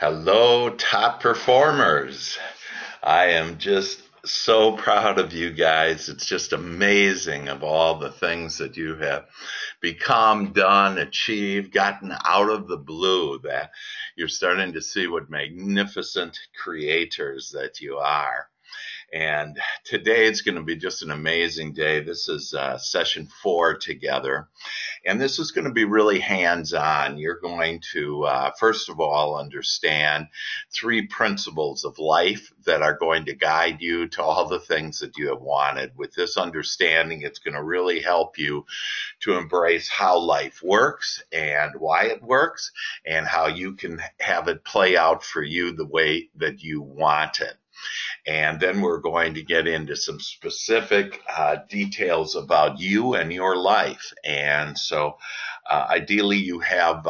Hello, top performers. I am just so proud of you guys. It's just amazing of all the things that you have become, done, achieved, gotten out of the blue, that you're starting to see what magnificent creators that you are. And today it's going to be just an amazing day. This is session 4 together. And this is going to be really hands-on. You're going to, first of all, understand 3 principles of life that are going to guide you to all the things that you have wanted. With this understanding, it's going to really help you to embrace how life works and why it works and how you can have it play out for you the way that you want it. And then we're going to get into some specific details about you and your life. And so ideally you have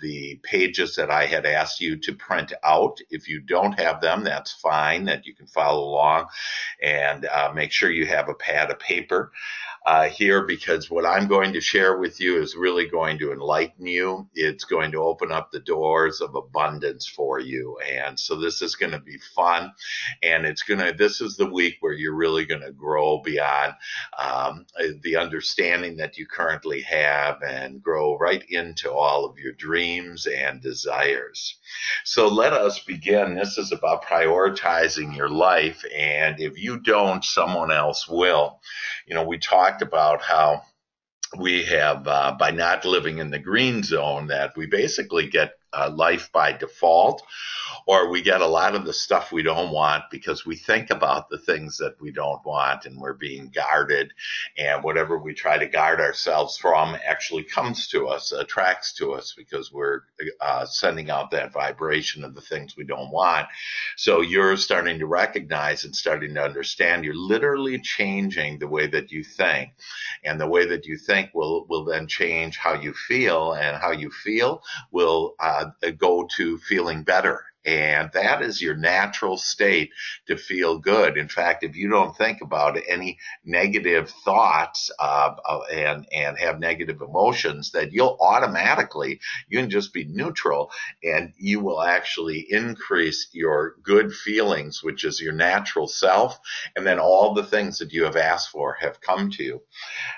the pages that I had asked you to print out. If you don't have them, that's fine, that you can follow along, and make sure you have a pad of paper here, because what I'm going to share with you is really going to enlighten you. It's going to open up the doors of abundance for you. And so this is going to be fun. And this is the week where you're really going to grow beyond the understanding that you currently have and grow right into all of your dreams and desires. So let us begin. This is about prioritizing your life. And if you don't, someone else will. We talked about how we have, by not living in the green zone, that we basically get life by default, or we get a lot of the stuff we don't want because we think about the things that we don't want and we're being guarded, and whatever we try to guard ourselves from actually comes to us, attracts to us, because we're sending out that vibration of the things we don't want. So you're starting to recognize and starting to understand you're literally changing the way that you think, and the way that you think will then change how you feel, and how you feel will go to feeling better. And that is your natural state to feel good. In fact, if you don't think about any negative thoughts and have negative emotions, that you can just be neutral, and you will actually increase your good feelings, which is your natural self. And then all the things that you have asked for have come to you,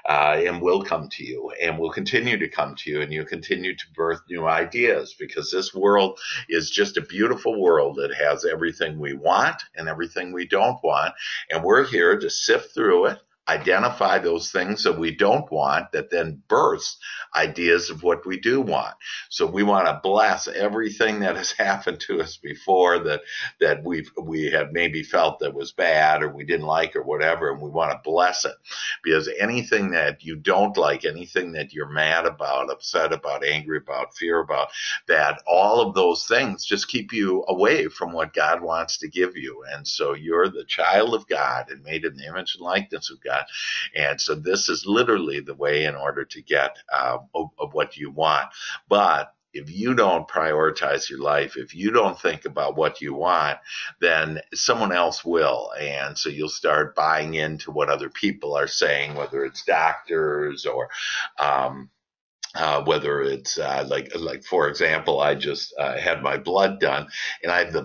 and will come to you, and will continue to come to you, and you continue to birth new ideas, because this world is just a beautiful world that has everything we want and everything we don't want, and we're here to sift through it, identify those things that we don't want, that then bursts ideas of what we do want. So we want to bless everything that has happened to us before, that we have maybe felt that was bad or we didn't like or whatever, and we want to bless it. Because anything that you don't like, anything that you're mad about, upset about, angry about, fear about, that all of those things just keep you away from what God wants to give you. And so you're the child of God and made in the image and likeness of God. And so this is literally the way in order to get of what you want. But if you don't prioritize your life, if you don't think about what you want, then someone else will. And so you'll start buying into what other people are saying, whether it's doctors or whether it's like for example, I just had my blood done, and I have the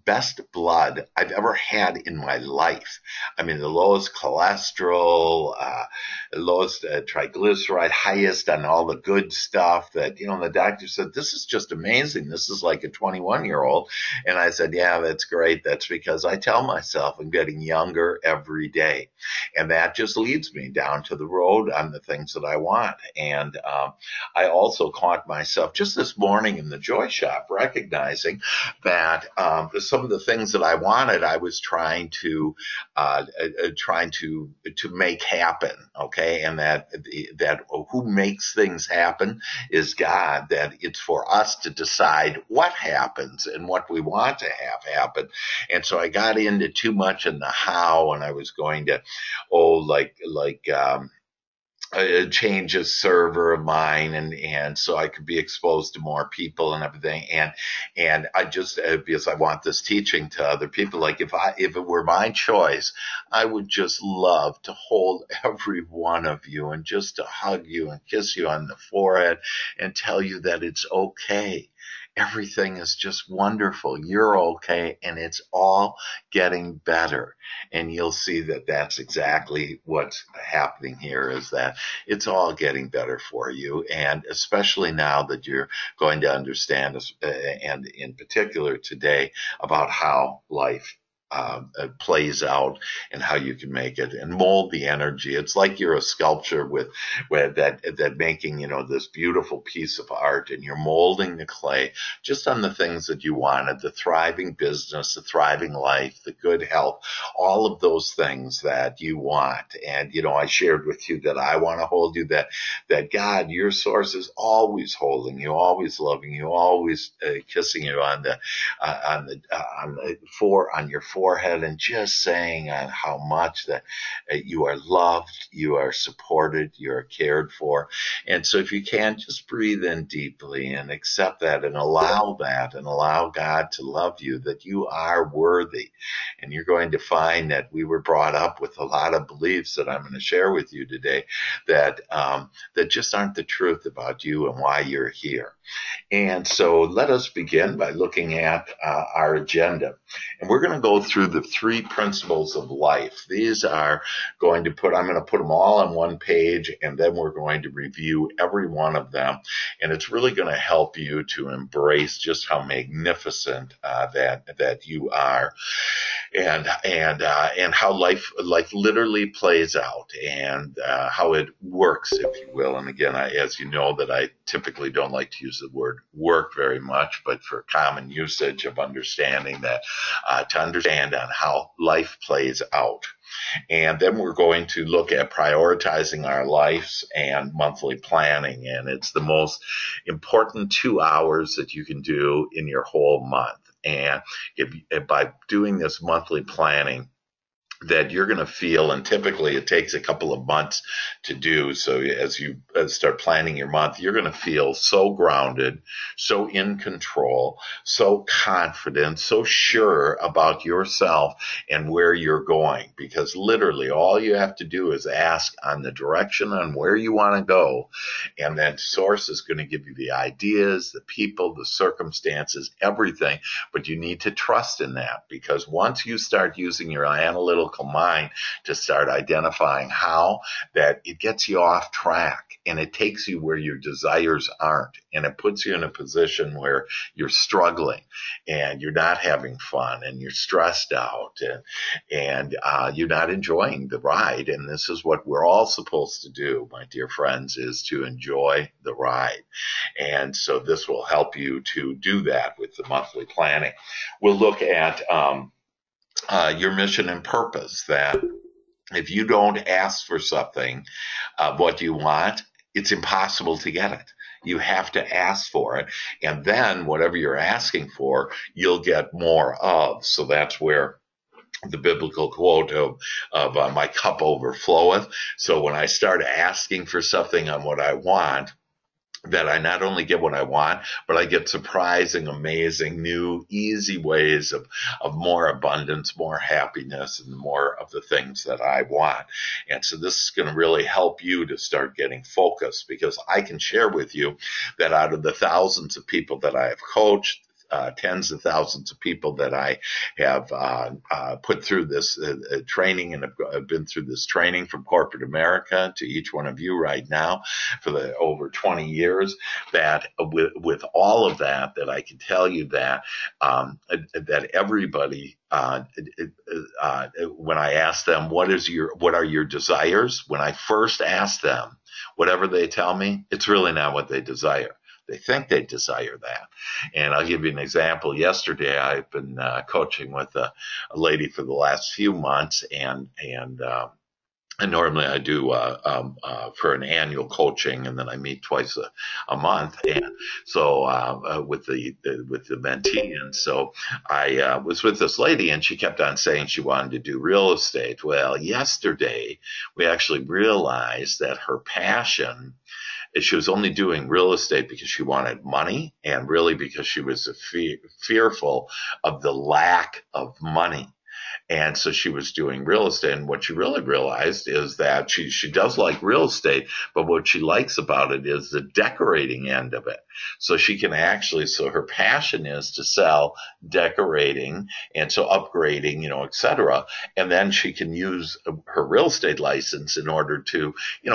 best blood I've ever had in my life. I mean, the lowest cholesterol, lowest triglyceride, highest on all the good stuff. That the doctor said, this is just amazing. This is like a 21-year-old, and I said, yeah, that's great. That's because I tell myself I'm getting younger every day, and that just leads me down to the road on the things that I want. And I also caught myself just this morning in the Joy Shop recognizing that some of the things that I wanted, I was trying to make happen. Okay, and that who makes things happen is God. That it's for us to decide what happens and what we want to have happen. And so I got into too much in the how, and I was going to change a server of mine, and so I could be exposed to more people and everything, and I just because I want this teaching to other people, like if it were my choice, I would just love to hold every one of you and just to hug you and kiss you on the forehead and tell you that it's okay. Everything is just wonderful. You're okay, and it's all getting better. And you'll see that that's exactly what's happening here, is that it's all getting better for you. And especially now that you're going to understand, and in particular today, about how life plays out and how you can make it and mold the energy. It's like you're a sculpture with that making, this beautiful piece of art, and you're molding the clay just on the things that you wanted, the thriving business, the thriving life, the good health, all of those things that you want. And, I shared with you that I want to hold you, that God, your source, is always holding you, always loving you, always kissing you on your forehead, and just saying how much that you are loved, you are supported, you are cared for. And so if you can, just breathe in deeply and accept that and allow God to love you, that you are worthy. And you're going to find that we were brought up with a lot of beliefs that I'm going to share with you today that just aren't the truth about you and why you're here. And so let us begin by looking at our agenda. And we're going to go through the 3 principles of life. These are I'm going to put them all on one page, and then we're going to review every one of them. And it's really going to help you to embrace just how magnificent that you are, and how life literally plays out, and how it works, if you will. And again, as you know, that I typically don't like to use the word work very much, but for common usage of understanding that, to understand on how life plays out. And then we're going to look at prioritizing our lives and monthly planning. And it's the most important 2 hours that you can do in your whole month. And by doing this monthly planning, that you're going to feel, and typically it takes a couple of months to do. So as you start planning your month, you're going to feel so grounded, so in control, so confident, so sure about yourself and where you're going. Because literally all you have to do is ask on the direction on where you want to go. And that source is going to give you the ideas, the people, the circumstances, everything. But you need to trust in that, because once you start using your analytical mind to start identifying how, that it gets you off track, and it takes you where your desires aren't, and it puts you in a position where you're struggling and you're not having fun and you're stressed out, and you're not enjoying the ride. And this is what we're all supposed to do, my dear friends, is to enjoy the ride. And so this will help you to do that with the monthly planning. We'll look at your mission and purpose, that if you don't ask for something, what you want, it's impossible to get it. You have to ask for it. And then whatever you're asking for, you'll get more of. So that's where the biblical quote of my cup overfloweth. So when I start asking for something on what I want, that I not only get what I want, but I get surprising, amazing, new, easy ways of more abundance, more happiness, and more of the things that I want. And so this is going to really help you to start getting focused, because I can share with you that out of the thousands of people that I have coached, tens of thousands of people that I have put through this training, and have been through this training from corporate America to each one of you right now for the over 20 years, that with all of that, that I can tell you that that everybody, when I ask them what are your desires, when I first ask them, whatever they tell me, it's really not what they desire. They think they desire that. And I'll give you an example. Yesterday, I've been coaching with a lady for the last few months, and normally I do for an annual coaching, and then I meet twice a month. And so with the mentee, and so I was with this lady, and she kept on saying she wanted to do real estate. Well, yesterday we actually realized that her passion, she was only doing real estate because she wanted money, and really because she was fearful of the lack of money. And so she was doing real estate. And what she really realized is that she does like real estate, but what she likes about it is the decorating end of it. So she can actually, so her passion is to sell decorating and so upgrading, et cetera. And then she can use her real estate license in order to,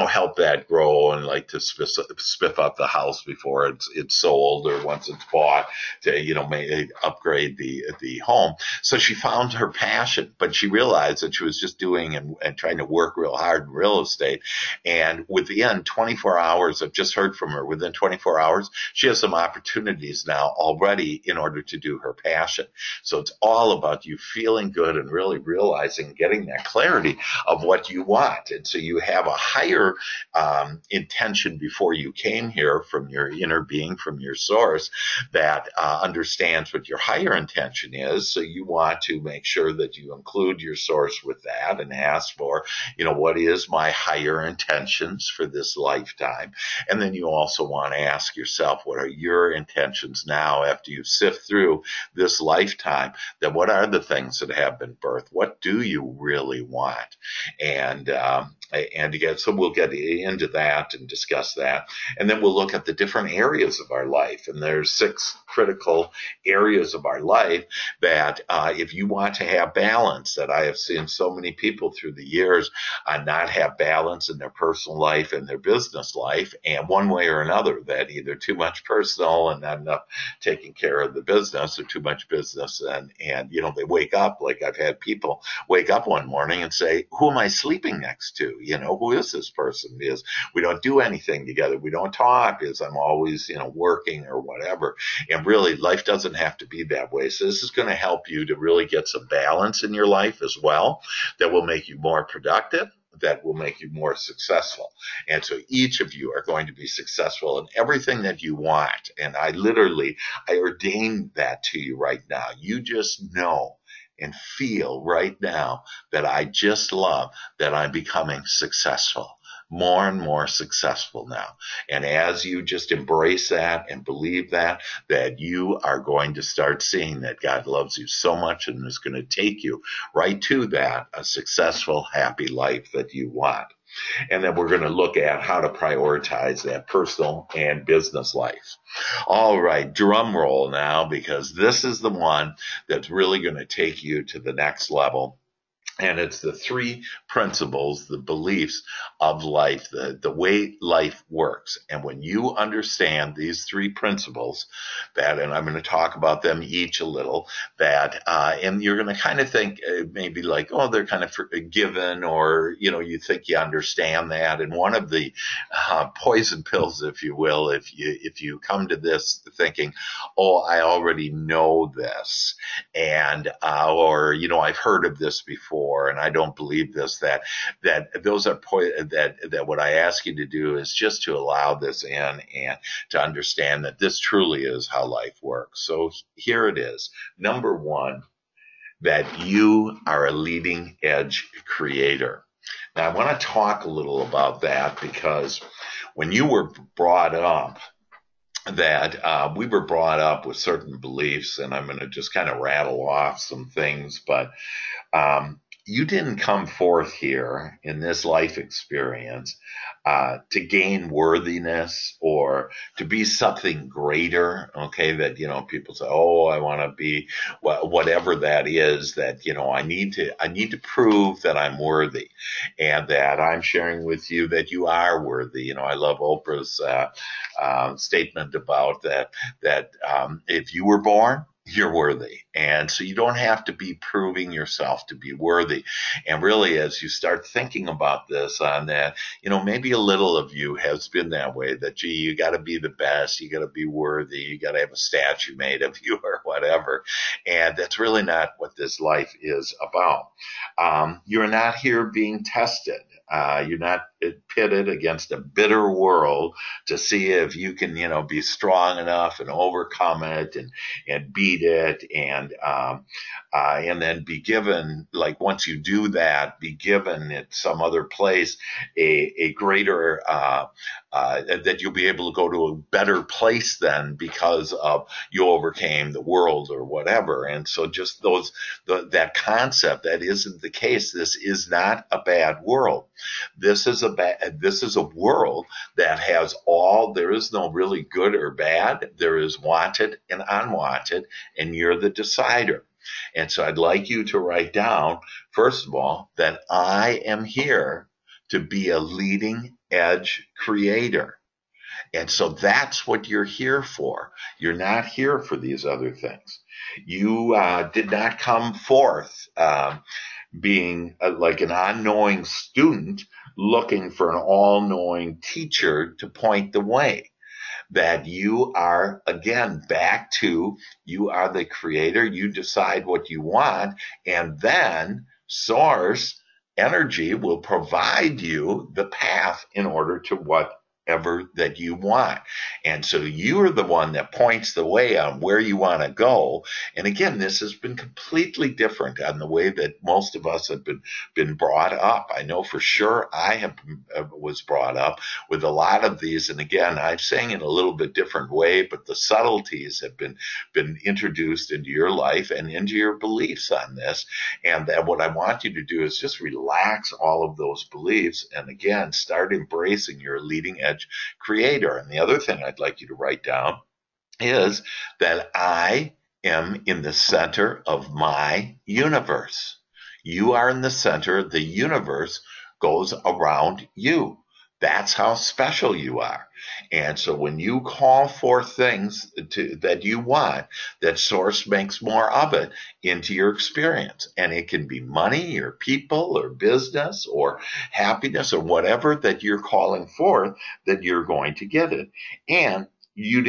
help that grow and like to spiff up the house before it's sold or once it's bought to, may upgrade the home. So she found her passion, but she realized that she was just doing and trying to work real hard in real estate. And within 24 hours, I've just heard from her, within 24 hours, she has some opportunities now already in order to do her passion. So it's all about you feeling good and really realizing, getting that clarity of what you want. And so you have a higher intention before you came here from your inner being, from your source, that understands what your higher intention is. So you want to make sure that you include your source with that and ask for, what is my higher intentions for this lifetime? And then you also want to ask yourself, what are your intentions now after you sift through this lifetime? That what are the things that have been birthed? What do you really want? And again, so we'll get into that and discuss that. And then we'll look at the different areas of our life. And there's 6 critical areas of our life that if you want to have balance, that I have seen so many people through the years not have balance in their personal life and their business life, and one way or another, that either too much personal and not enough taking care of the business, or too much business and they wake up, like I've had people wake up one morning and say, who am I sleeping next to? Who is this person? Because we don't do anything together. We don't talk, because I'm always, working or whatever. And really, life doesn't have to be that way. So this is going to help you to really get some balance in your life as well, that will make you more productive, that will make you more successful. And so each of you are going to be successful in everything that you want. And I ordain that to you right now. You just know and feel right now that I just love that I'm becoming successful, more and more successful now. And as you just embrace that and believe that you are going to start seeing that God loves you so much and is going to take you right to that, a successful, happy life that you want. And then we're going to look at how to prioritize that personal and business life. All right, drum roll now, because this is the one that's really going to take you to the next level. And it's the 3 principles, the beliefs of life, the way life works. And when you understand these 3 principles, and I'm going to talk about them each a little, and you're going to kind of think maybe like, oh, they're kind of given, or, you think you understand that. And one of the poison pills, if you will, if you come to this thinking, oh, I already know this, and or, I've heard of this before, and I don't believe this, that those are that what I ask you to do is just to allow this in and to understand that this truly is how life works. So here it is. Number 1, that you are a leading edge creator. Now I want to talk a little about that, because when you were brought up, that we were brought up with certain beliefs, and I'm going to just kind of rattle off some things, but you didn't come forth here in this life experience to gain worthiness or to be something greater. Okay, that people say, oh, I want to be whatever that is. That I need to prove that I'm worthy, and that I'm sharing with you that you are worthy. I love Oprah's statement about that if you were born, you're worthy. And so you don't have to be proving yourself to be worthy. And really, as you start thinking about this, on that, maybe a little of you has been that way, that, gee, you got to be the best, you got to be worthy, you got to have a statue made of you or whatever. And that's really not what this life is about. You're not here being tested. You're not pitted against a bitter world to see if you can, be strong enough and overcome it and beat it, and then be given, like once you do that, be given at some other place a greater that you'll be able to go to a better place then because of you overcame the world or whatever. And so just that concept, that isn't the case. This is not a bad world. This is a world that has there is no really good or bad. There is wanted and unwanted, and you're the decider. And so I'd like you to write down, first of all, that I am here to be a leading edge creator. And so that's what you're here for. You're not here for these other things. You did not come forth being like an unknowing student looking for an all-knowing teacher to point the way. That you are, again, back to you are the creator. You decide what you want, and then source energy will provide you the path in order to whatever that you want. And so you're the one that points the way on where you want to go. And again, this has been completely different on the way that most of us have been brought up. I know for sure I was brought up with a lot of these. And again, I'm saying in a little bit different way, but the subtleties have been introduced into your life and into your beliefs on this. And that what I want you to do is just relax all of those beliefs. And again, start embracing your leading edge creator. And the other thing I'd like you to write down is that I am in the center of my universe. You are in the center. The universe goes around you. That's how special you are. And so when you call for things that you want, that source makes more of it into your experience. And it can be money or people or business or happiness or whatever that you're calling forth, that you're going to get it. And you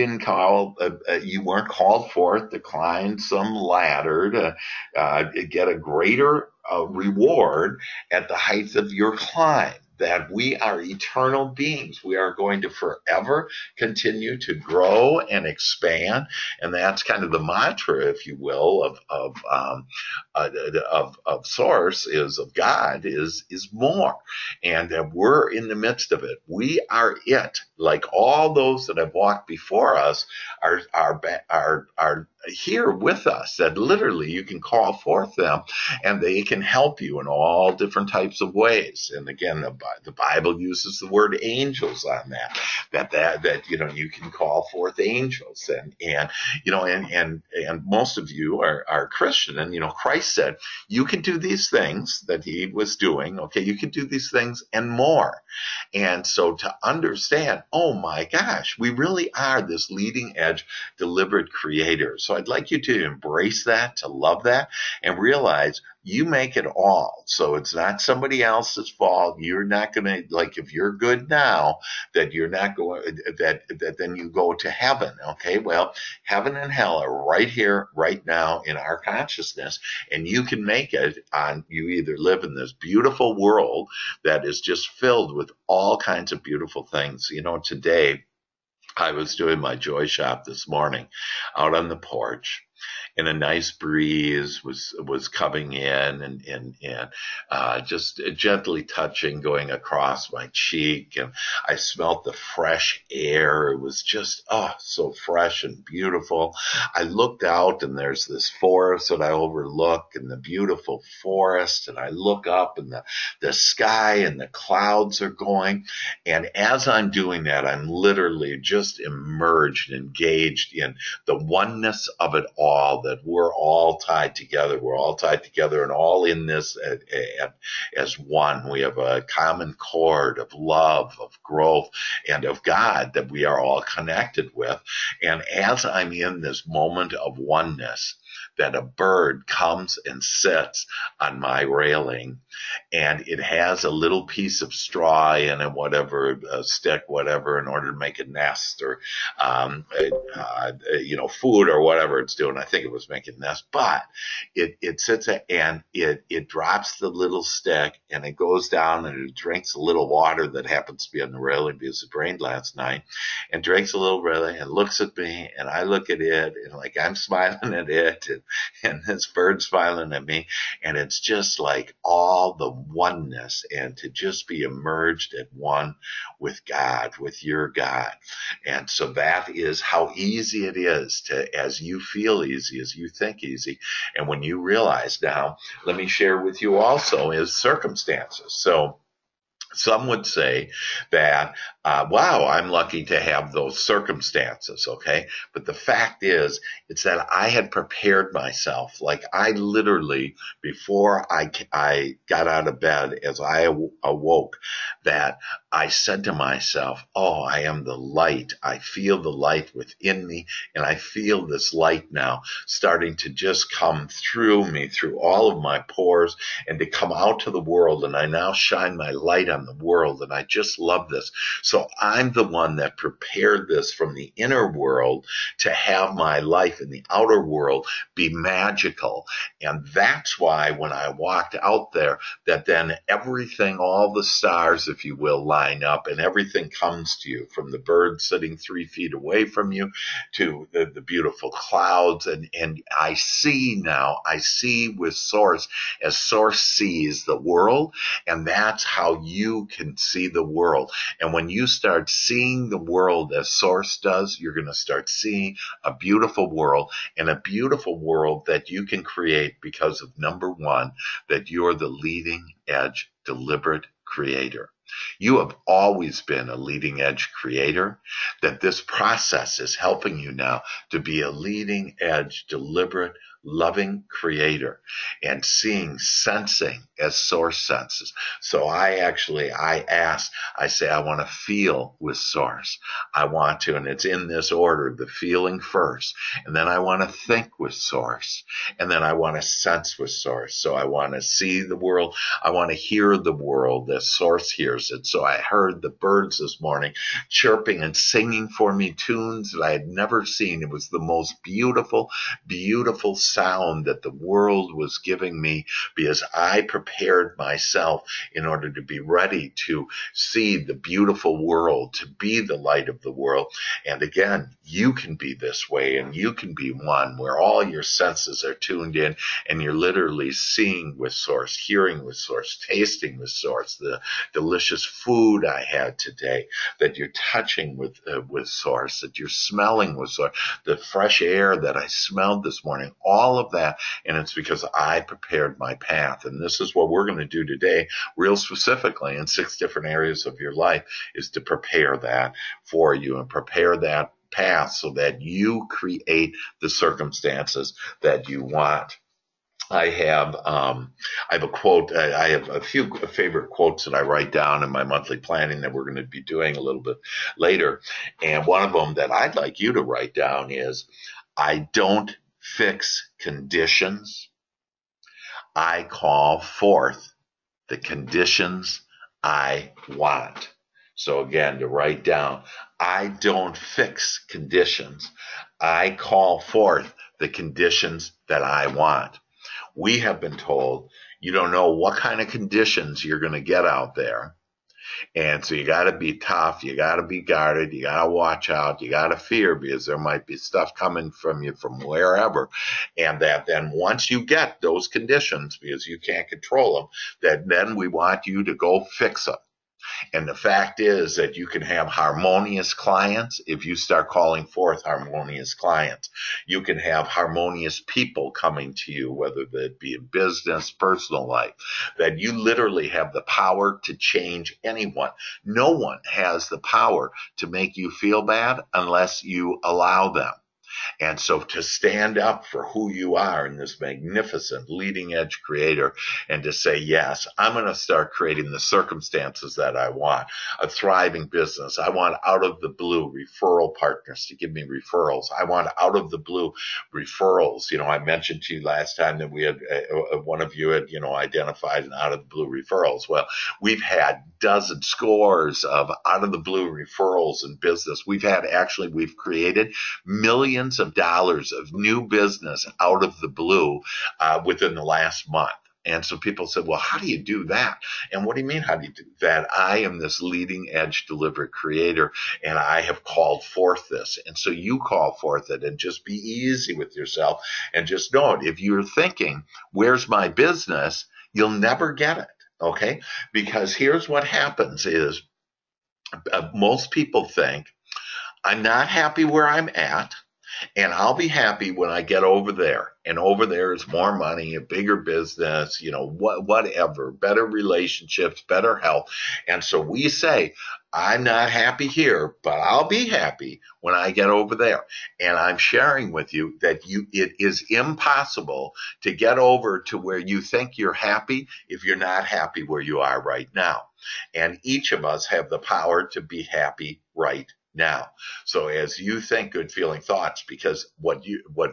weren't called forth to climb some ladder to get a greater reward at the height of your climb. That we are eternal beings. We are going to forever continue to grow and expand. And that's kind of the mantra, if you will, of Source, is of God, is more. And that we're in the midst of it. We are it. Like all those that have walked before us are here with us, that literally you can call forth them and they can help you in all different types of ways. And again, the Bible uses the word angels on that you can call forth angels. And most of you are Christian, and Christ said you can do these things that he was doing. Okay, you can do these things and more. And so to understand, oh my gosh, we really are this leading edge deliberate creator. So I'd like you to embrace that, to love that, and realize you make it all. So it's not somebody else's fault. You're not going to, like, if you're good now, that you're not going, that then you go to heaven. Okay. Well, heaven and hell are right here, right now in our consciousness, and you can make it you either live in this beautiful world that is just filled with all kinds of beautiful things. Today I was doing my joy shop this morning out on the porch, and a nice breeze was coming in and just gently touching, going across my cheek, and I smelt the fresh air. It was just so fresh and beautiful. I looked out, and there's this forest that I overlook, and the beautiful forest, and I look up, and the sky and the clouds are going, and as I'm doing that, I'm literally just immersed and engaged in the oneness of it all, that we're all tied together. We're all tied together and all in this as one. We have a common cord of love, of growth, and of God that we are all connected with. And as I'm in this moment of oneness, that a bird comes and sits on my railing, and it has a little piece of straw in it, whatever, a stick, whatever, in order to make a nest or, food or whatever it's doing. I think it was making a nest, but it sits and it drops the little stick, and it goes down and it drinks a little water that happens to be on the railing because it rained last night, and drinks a little railing and looks at me, and I look at it, and like I'm smiling at it, and and this bird smiling at me. And it's just like all the oneness, and to just be emerged at one with God, with your God. And so that is how easy it is to, as you feel easy, as you think easy. And when you realize now, let me share with you also is circumstances. So some would say that, wow, I'm lucky to have those circumstances, okay? But the fact is, it's that I had prepared myself. Like I literally, before I got out of bed, as I awoke, that I said to myself, oh, I am the light. I feel the light within me, and I feel this light now starting to just come through me, through all of my pores, and to come out to the world. And I now shine my light on the world, and I just love this. So I'm the one that prepared this from the inner world to have my life in the outer world be magical. And that's why when I walked out there, that then everything, all the stars, if you will, line up, and everything comes to you, from the bird sitting 3 feet away from you to the beautiful clouds. And I see with Source as Source sees the world, and that's how you can see the world. And when you start seeing the world as Source does, you're going to start seeing a beautiful world, and a beautiful world that you can create because of, number one, that you're the leading edge, deliberate creator. You have always been a leading edge creator, that this process is helping you now to be a leading edge, deliberate, loving creator, and sensing as Source senses. So I say, I want to feel with Source. I want to, and it's in this order, the feeling first, and then I want to think with Source, and then I want to sense with Source. So I want to see the world. I want to hear the world as Source hears it. So I heard the birds this morning chirping and singing for me tunes that I had never seen. It was the most beautiful, beautiful sound that the world was giving me, because I prepared myself in order to be ready to see the beautiful world, to be the light of the world. And again, you can be this way, and you can be one where all your senses are tuned in, and you're literally seeing with Source, hearing with Source, tasting with Source, the delicious food I had today, that you're touching with Source, that you're smelling with Source, the fresh air that I smelled this morning, all of that. And it's because I prepared my path. And this is what we're going to do today, real specifically in 6 different areas of your life, is to prepare that for you and prepare that path so that you create the circumstances that you want. I have a quote. I have a few favorite quotes that I write down in my monthly planning that we're going to be doing a little bit later. And one of them that I'd like you to write down is, I don't fix conditions. I call forth the conditions I want. So again, to write down, I don't fix conditions. I call forth the conditions that I want. We have been told you don't know what kind of conditions you're going to get out there. And so you got to be tough. You got to be guarded. You got to watch out. You got to fear, because there might be stuff coming from you from wherever. And that then once you get those conditions, because you can't control them, that then we want you to go fix them. And the fact is that you can have harmonious clients if you start calling forth harmonious clients. You can have harmonious people coming to you, whether that be in business, personal life, that you literally have the power to change anyone. No one has the power to make you feel bad unless you allow them. And so to stand up for who you are in this magnificent leading edge creator, and to say, yes, I'm going to start creating the circumstances that I want, a thriving business. I want out of the blue referral partners to give me referrals. I want out of the blue referrals. You know, I mentioned to you last time that we had, one of you had, identified an out of the blue referrals. Well, we've had dozens, scores of out of the blue referrals in business. We've created millions of dollars of new business out of the blue within the last month. And so people said, well, how do you do that? And what do you mean, how do you do that? I am this leading edge delivery creator, and I have called forth this. And so you call forth it, and just be easy with yourself and just know it. If you're thinking, where's my business? You'll never get it. Okay? Because here's what happens is most people think, I'm not happy where I'm at, and I'll be happy when I get over there. And over there is more money, a bigger business, whatever, better relationships, better health. And so we say, I'm not happy here, but I'll be happy when I get over there. And I'm sharing with you that it is impossible to get over to where you think you're happy if you're not happy where you are right now. And each of us have the power to be happy right now. So as you think good feeling thoughts, because what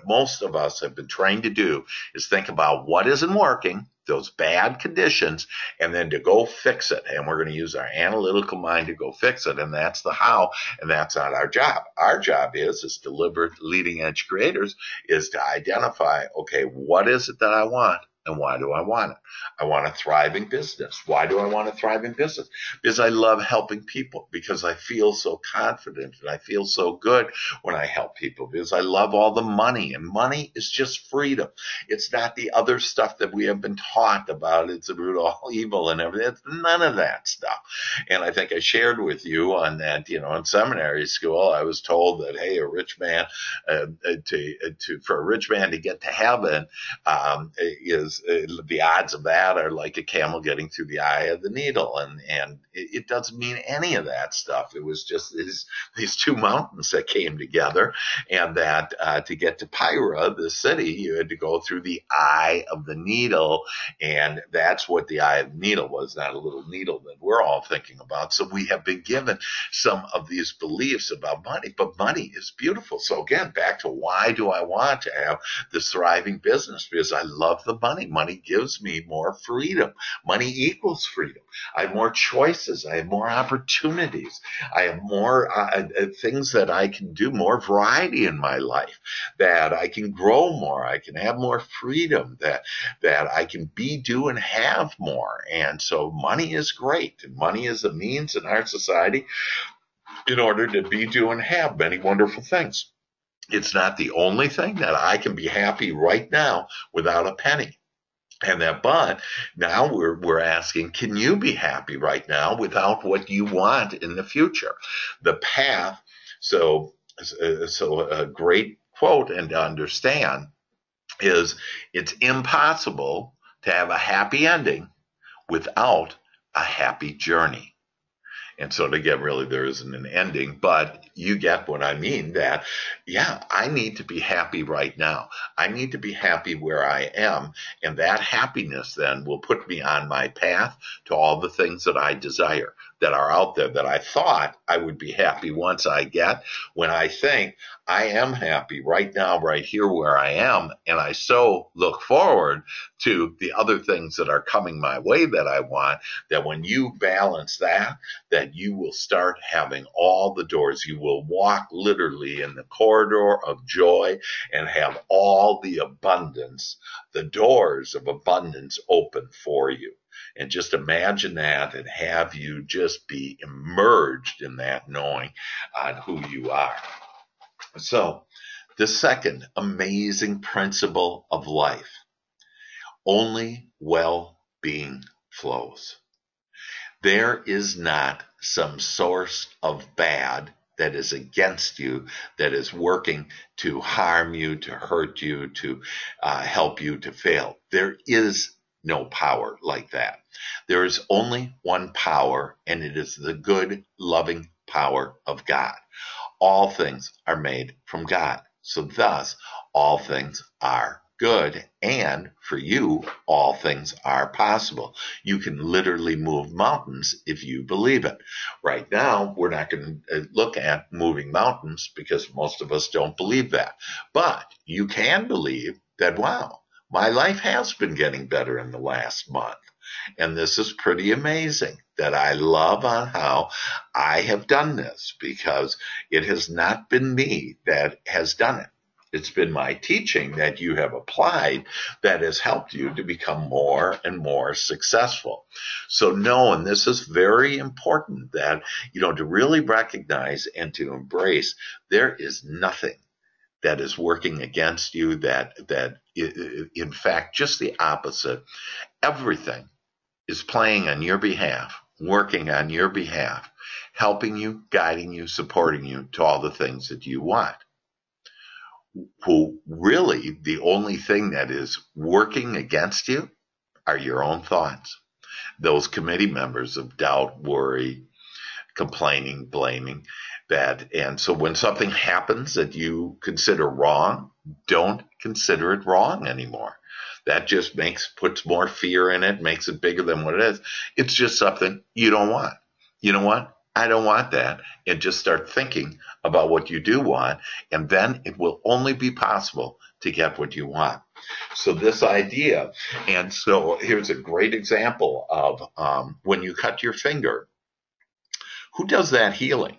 most of us have been trained to do is think about what isn't working, those bad conditions, and then to go fix it. And we're going to use our analytical mind to go fix it. And that's the how, and that's not our job. Our job is deliberate leading edge creators, is to identify, okay, what is it that I want? And why do I want it? I want a thriving business. Why do I want a thriving business? Because I love helping people, because I feel so confident and I feel so good when I help people, because I love all the money, and money is just freedom. It's not the other stuff that we have been taught about. It's the root of all evil and everything. It's none of that stuff. And I think I shared with you on that, in seminary school, I was told that, hey, a rich man, for a rich man to get to heaven, is the odds of that are like a camel getting through the eye of the needle, and it doesn't mean any of that stuff. It was just these two mountains that came together, and that to get to Pyra, the city, you had to go through the eye of the needle, and that's what the eye of the needle was, not a little needle that we're all thinking about. So we have been given some of these beliefs about money, but money is beautiful. So again, back to why do I want to have this thriving business? Because I love the money. Money gives me more freedom. Money equals freedom. I have more choices. I have more opportunities. I have more things that I can do, more variety in my life, that I can grow more. I can have more freedom, that I can be, do, and have more. And so money is great. And money is a means in our society in order to be, do, and have many wonderful things. It's not the only thing that I can be happy right now without a penny. But now we're asking, can you be happy right now without what you want in the future? The path. So a great quote and to understand is, it's impossible to have a happy ending without a happy journey. And so to get really, there isn't an ending, but you get what I mean, that, yeah, I need to be happy right now. I need to be happy where I am. And that happiness then will put me on my path to all the things that I desire, that are out there, that I thought I would be happy once I get. When I think I am happy right now, right here where I am, and I so look forward to the other things that are coming my way that I want, that when you balance that you will start having all the doors. You will walk literally in the corridor of joy and have all the abundance, the doors of abundance open for you. And just imagine that, and have you just be immersed in that knowing on who you are. So the second amazing principle of life, only well-being flows. There is not some source of bad that is against you, that is working to harm you, to hurt you, to help you to fail. There is no power like that. There is only one power, and it is the good, loving power of God. All things are made from God. So thus, all things are good, and for you, all things are possible. You can literally move mountains if you believe it. Right now, we're not going to look at moving mountains because most of us don't believe that. But you can believe that, wow, my life has been getting better in the last month. And this is pretty amazing, that I love on how I have done this, because it has not been me that has done it. It's been my teaching that you have applied that has helped you to become more and more successful. So know, and this is very important, that, to really recognize and to embrace, there is nothing that is working against you, that in fact, just the opposite. Everything is playing on your behalf, working on your behalf, helping you, guiding you, supporting you to all the things that you want. Who really, the only thing that is working against you are your own thoughts. Those committee members of doubt, worry, complaining, blaming, that. And so when something happens that you consider wrong, don't consider it wrong anymore. That just puts more fear in it, makes it bigger than what it is. It's just something you don't want. You know what? I don't want that. And just start thinking about what you do want. And then it will only be possible to get what you want. So this idea, and so here's a great example of when you cut your finger, who does that healing?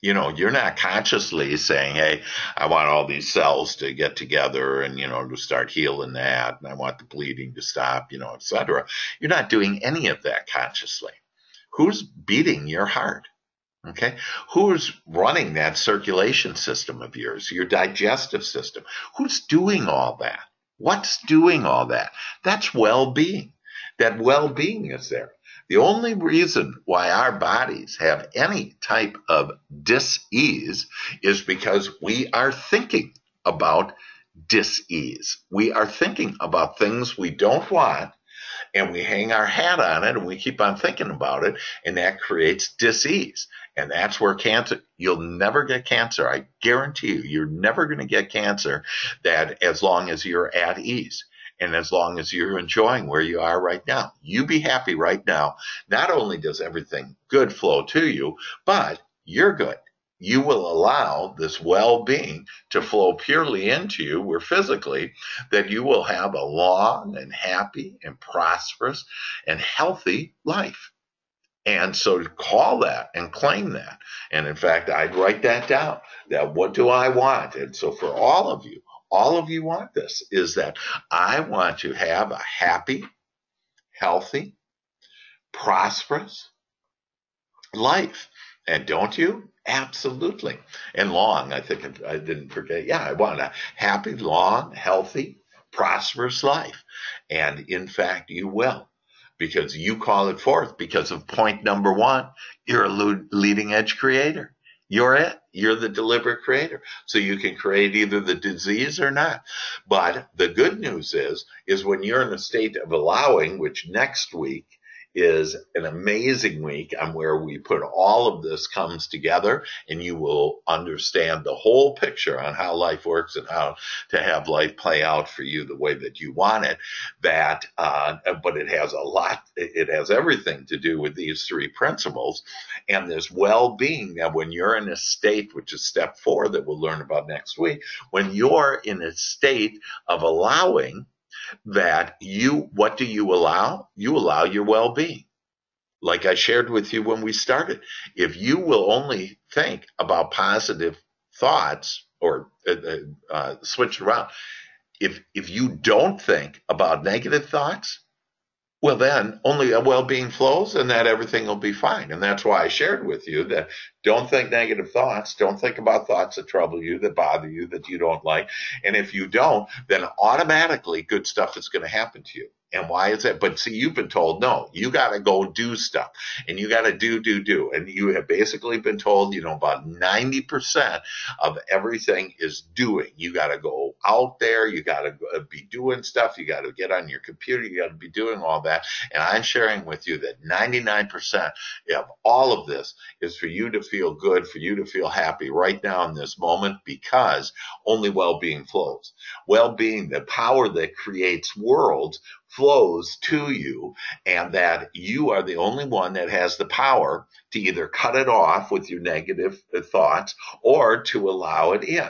You're not consciously saying, hey, I want all these cells to get together and, to start healing that. And I want the bleeding to stop, et cetera. You're not doing any of that consciously. Who's beating your heart? Okay. Who's running that circulation system of yours, your digestive system? Who's doing all that? What's doing all that? That's well-being. That well-being is there. The only reason why our bodies have any type of dis-ease is because we are thinking about dis-ease. We are thinking about things we don't want, and we hang our hat on it, and we keep on thinking about it, and that creates dis-ease. And that's where cancer, you'll never get cancer. I guarantee you, you're never going to get cancer that as long as you're at ease. And as long as you're enjoying where you are right now, you be happy right now. Not only does everything good flow to you, but you're good. You will allow this well-being to flow purely into you, where physically that you will have a long and happy and prosperous and healthy life. And so to call that and claim that. And in fact, I'd write that down, that what do I want? And so for all of you want this, is that I want to have a happy, healthy, prosperous life. And don't you? Absolutely. And long, I think I didn't forget. Yeah, I want a happy, long, healthy, prosperous life. And in fact, you will, because you call it forth because of point number one. You're a leading edge creator. You're it. You're the deliberate creator. So you can create either the disease or not. But the good news is when you're in a state of allowing, which next week is an amazing week on where we put all of this comes together, and you will understand the whole picture on how life works and how to have life play out for you the way that you want it. But it has everything to do with these three principles and this well-being, that when you're in a state, which is step 4 that we'll learn about next week, when you're in a state of allowing, that what do you allow? You allow your well-being. Like I shared with you when we started, if you will only think about positive thoughts, or switch around, if you don't think about negative thoughts, well, then only a well-being flows, and that everything will be fine. And that's why I shared with you that don't think negative thoughts. Don't think about thoughts that trouble you, that bother you, that you don't like. And if you don't, then automatically good stuff is going to happen to you. And why is that? But see, you've been told, no, you got to go do stuff, and you got to do. And you have basically been told, about 90% of everything is doing. You got to go out there. You got to be doing stuff. You got to get on your computer. You got to be doing all that. And I'm sharing with you that 99% of all of this is for you to feel good, for you to feel happy right now in this moment, because only well-being flows. Well-being, the power that creates worlds, flows to you, and that you are the only one that has the power to either cut it off with your negative thoughts or to allow it in.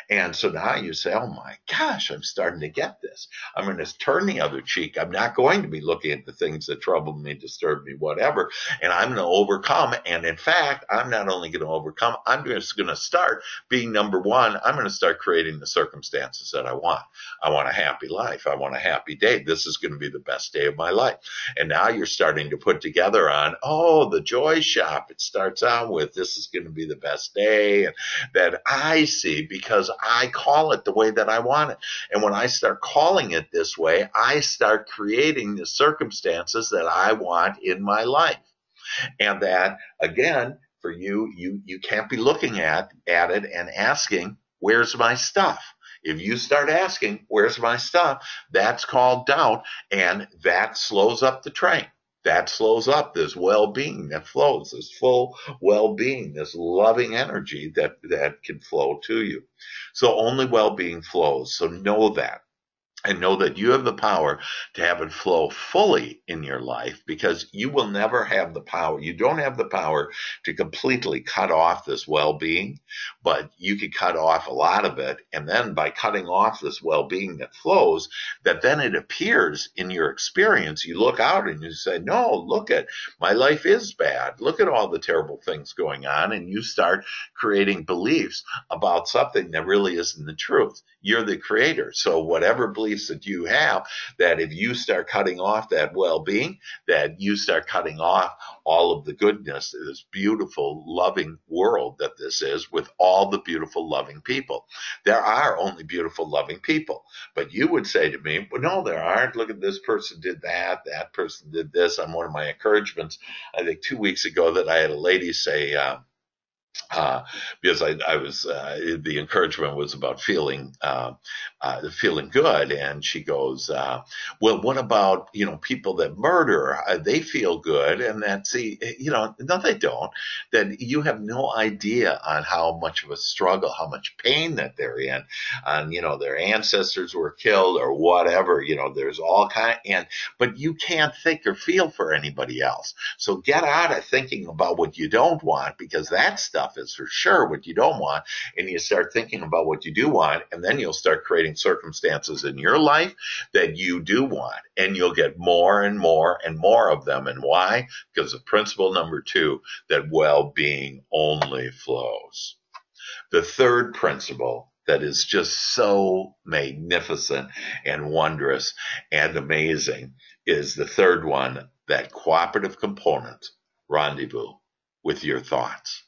And so now you say, oh my gosh, I'm starting to get this. I'm going to turn the other cheek. I'm not going to be looking at the things that trouble me, disturb me, whatever. And I'm going to overcome. And in fact, I'm not only going to overcome, I'm just going to start being number one. I'm going to start creating the circumstances that I want. I want a happy life. I want a happy day. This is going to be the best day of my life. And now you're starting to put together on, oh, the joy shop. It starts out with, this is going to be the best day. And that I see because I call it the way that I want it. And when I start calling it this way, I start creating the circumstances that I want in my life. And that, again, for you, you can't be looking at it and asking, where's my stuff? If you start asking, where's my stuff? That's called doubt, and that slows up the train. That slows up this well-being that flows, this full well-being, this loving energy that can flow to you. So only well-being flows. So know that. And know that you have the power to have it flow fully in your life, because you will never have the power. You don't have the power to completely cut off this well-being, but you can cut off a lot of it. And then by cutting off this well-being that flows, that then it appears in your experience. You look out and you say, no, look at my life is bad. Look at all the terrible things going on. And you start creating beliefs about something that really isn't the truth. You're the creator. So whatever beliefs that you have, that if you start cutting off that well-being, that you start cutting off all of the goodness, this beautiful, loving world that this is, with all the beautiful, loving people. There are only beautiful, loving people. But you would say to me, well, no, there aren't. Look at this person did that. That person did this. On one of my encouragements, I think 2 weeks ago, that I had a lady say, because I was the encouragement was about feeling good, and she goes, well, what about people that murder? They feel good, and that no, they don't. That you have no idea on how much of a struggle, how much pain that they're in, and their ancestors were killed or whatever. There's all but you can't think or feel for anybody else. So get out of thinking about what you don't want, because that stuff is for sure what you don't want, and you start thinking about what you do want, and then you'll start creating circumstances in your life that you do want, and you'll get more and more and more of them. And why? Because of principle number 2, that well-being only flows. The third principle that is just so magnificent and wondrous and amazing is the third one, that cooperative component rendezvous with your thoughts.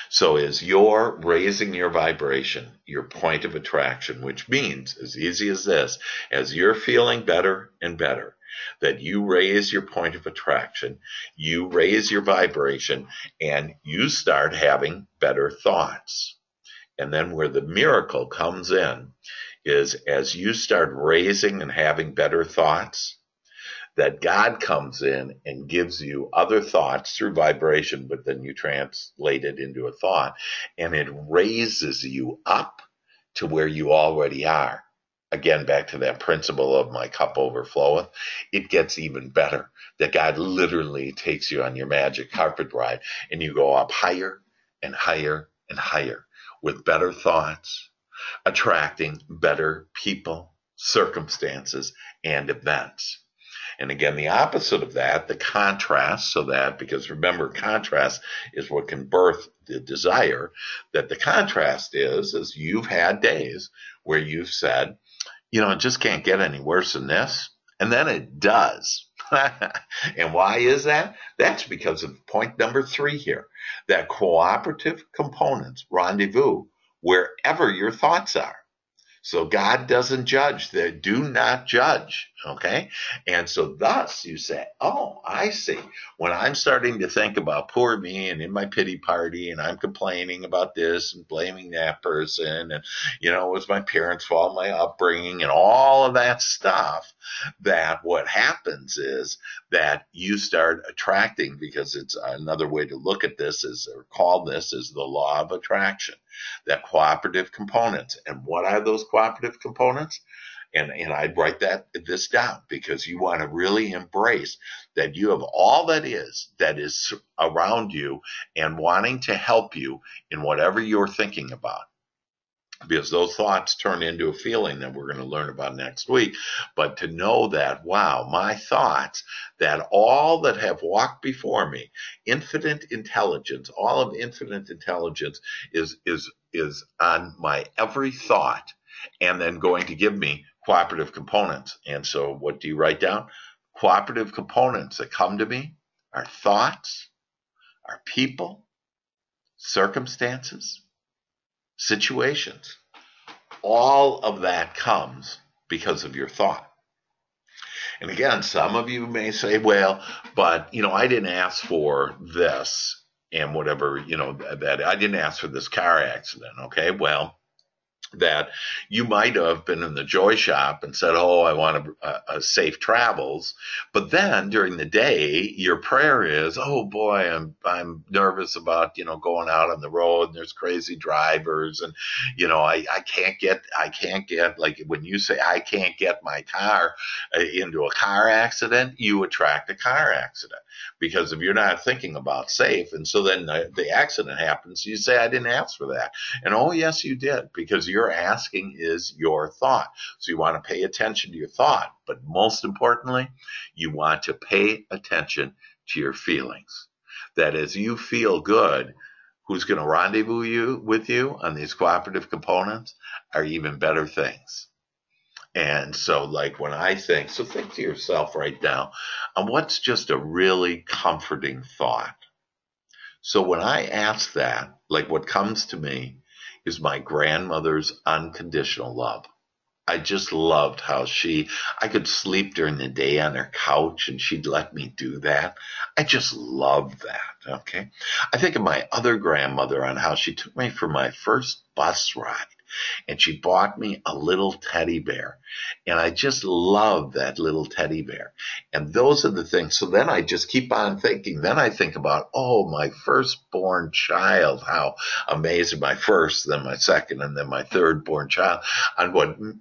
So as you're raising your vibration, your point of attraction, which means, as easy as this, as you're feeling better and better, that you raise your point of attraction, you raise your vibration, and you start having better thoughts. And then where the miracle comes in is, as you start raising and having better thoughts, that God comes in and gives you other thoughts through vibration, but then you translate it into a thought, and it raises you up to where you already are. Again, back to that principle of my cup overfloweth. It gets even better, that God literally takes you on your magic carpet ride, and you go up higher and higher and higher with better thoughts, attracting better people, circumstances, and events. And again, the opposite of that, the contrast, so that, because remember, contrast is what can birth the desire, that the contrast is you've had days where you've said, it just can't get any worse than this. And then it does. And why is that? That's because of point number 3 here, that cooperative components rendezvous wherever your thoughts are. So God doesn't judge. They do not judge, okay? And so thus you say, oh, I see. When I'm starting to think about poor me and in my pity party, and I'm complaining about this and blaming that person, and, it was my parents' fault, my upbringing, and all of that stuff, that what happens is that you start attracting, because it's another way to look at this is, or call this, is the law of attraction, that cooperative components. And what are those cooperative components? And I'd write this down, because you want to really embrace that you have all that is around you and wanting to help you in whatever you're thinking about. because those thoughts turn into a feeling that we're going to learn about next week. But to know that, wow, my thoughts, that all that have walked before me, infinite intelligence, all of infinite intelligence is on my every thought, and then going to give me cooperative components. And so what do you write down? Cooperative components that come to me are thoughts, are people, circumstances, situations. All of that comes because of your thought. And again, some of you may say, well, but, I didn't ask for this and whatever, that I didn't ask for this car accident. Okay, well, that you might have been in the joy shop and said, oh, I want a safe travels. But then during the day, your prayer is, oh boy, I'm nervous about, going out on the road and there's crazy drivers. And, I can't get, like when you say, I can't get my car into a car accident, you attract a car accident. Because if you're not thinking about safe, and so then the accident happens, you say, I didn't ask for that. And oh, yes, you did, because your asking is your thought. So you want to pay attention to your thought. But most importantly, you want to pay attention to your feelings. That as you feel good, who's going to rendezvous with you on these cooperative components are even better things. And so, like when I think to yourself right now on what's just a really comforting thought. So when I ask that, like what comes to me is my grandmother's unconditional love. I just loved how I could sleep during the day on her couch and she'd let me do that. I just loved that, okay? I think of my other grandmother on how she took me for my first bus ride. And she bought me a little teddy bear. And I just love that little teddy bear. And those are the things. So then I just keep on thinking. Then I think about, oh, my firstborn child, how amazing, my first, then my second, and then my thirdborn child, and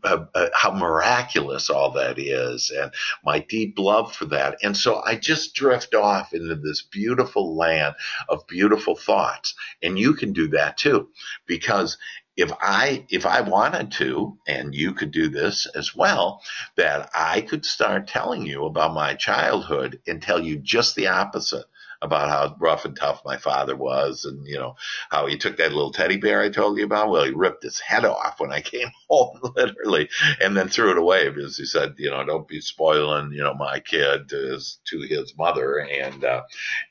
how miraculous all that is, and my deep love for that. And so I just drift off into this beautiful land of beautiful thoughts. And you can do that too, because if I wanted to, and you could do this as well, that I could start telling you about my childhood and tell you just the opposite about how rough and tough my father was, and how he took that little teddy bear I told you about. Well, he ripped his head off when I came home, literally, and then threw it away because he said, don't be spoiling, my kid to his mother,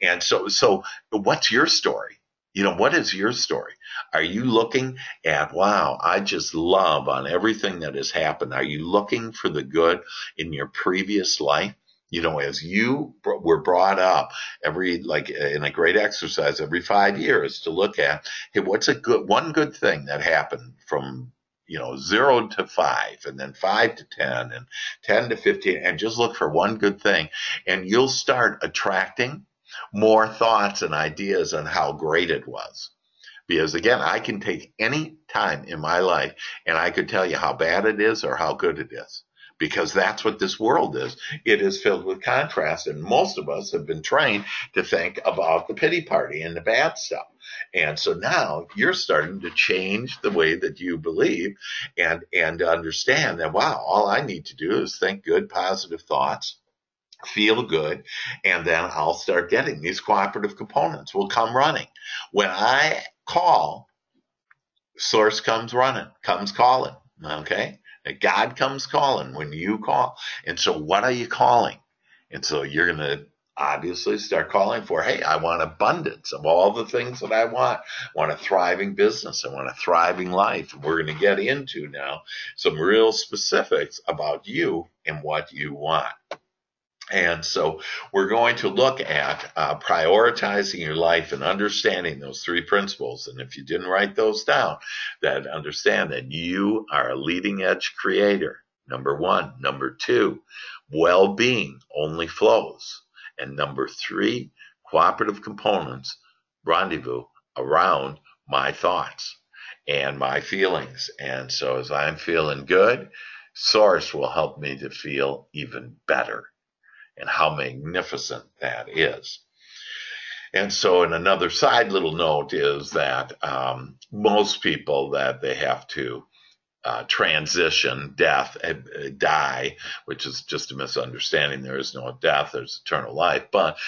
and so what's your story? What is your story? Are you looking at, wow, I just love on everything that has happened? Are you looking for the good in your previous life? As you were brought up in a great exercise every 5 years to look at, hey, what's one good thing that happened from 0 to 5, and then 5 to 10, and 10 to 15, and just look for one good thing, and you'll start attracting more thoughts and ideas on how great it was. Because again, I can take any time in my life and I could tell you how bad it is or how good it is. Because that's what this world is. It is filled with contrast, and most of us have been trained to think about the pity party and the bad stuff. And so now you're starting to change the way that you believe and understand that, wow, all I need to do is think good, positive thoughts, feel good, and then I'll start getting these cooperative components will come running. When I call, source comes calling, okay? God comes calling when you call. And so what are you calling? And so you're going to obviously start calling for, hey, I want abundance of all the things that I want. I want a thriving business. I want a thriving life. And we're going to get into now some real specifics about you and what you want. And so we're going to look at prioritizing your life and understanding those three principles. And if you didn't write those down, that understand that you are a leading edge creator. Number one. Number two, well-being only flows. And number three, cooperative components rendezvous around my thoughts and my feelings. And so as I'm feeling good, Source will help me to feel even better. And how magnificent that is. And so, and another side little note is that most people that they have to transition, death, die, which is just a misunderstanding. There is no death, there's eternal life. But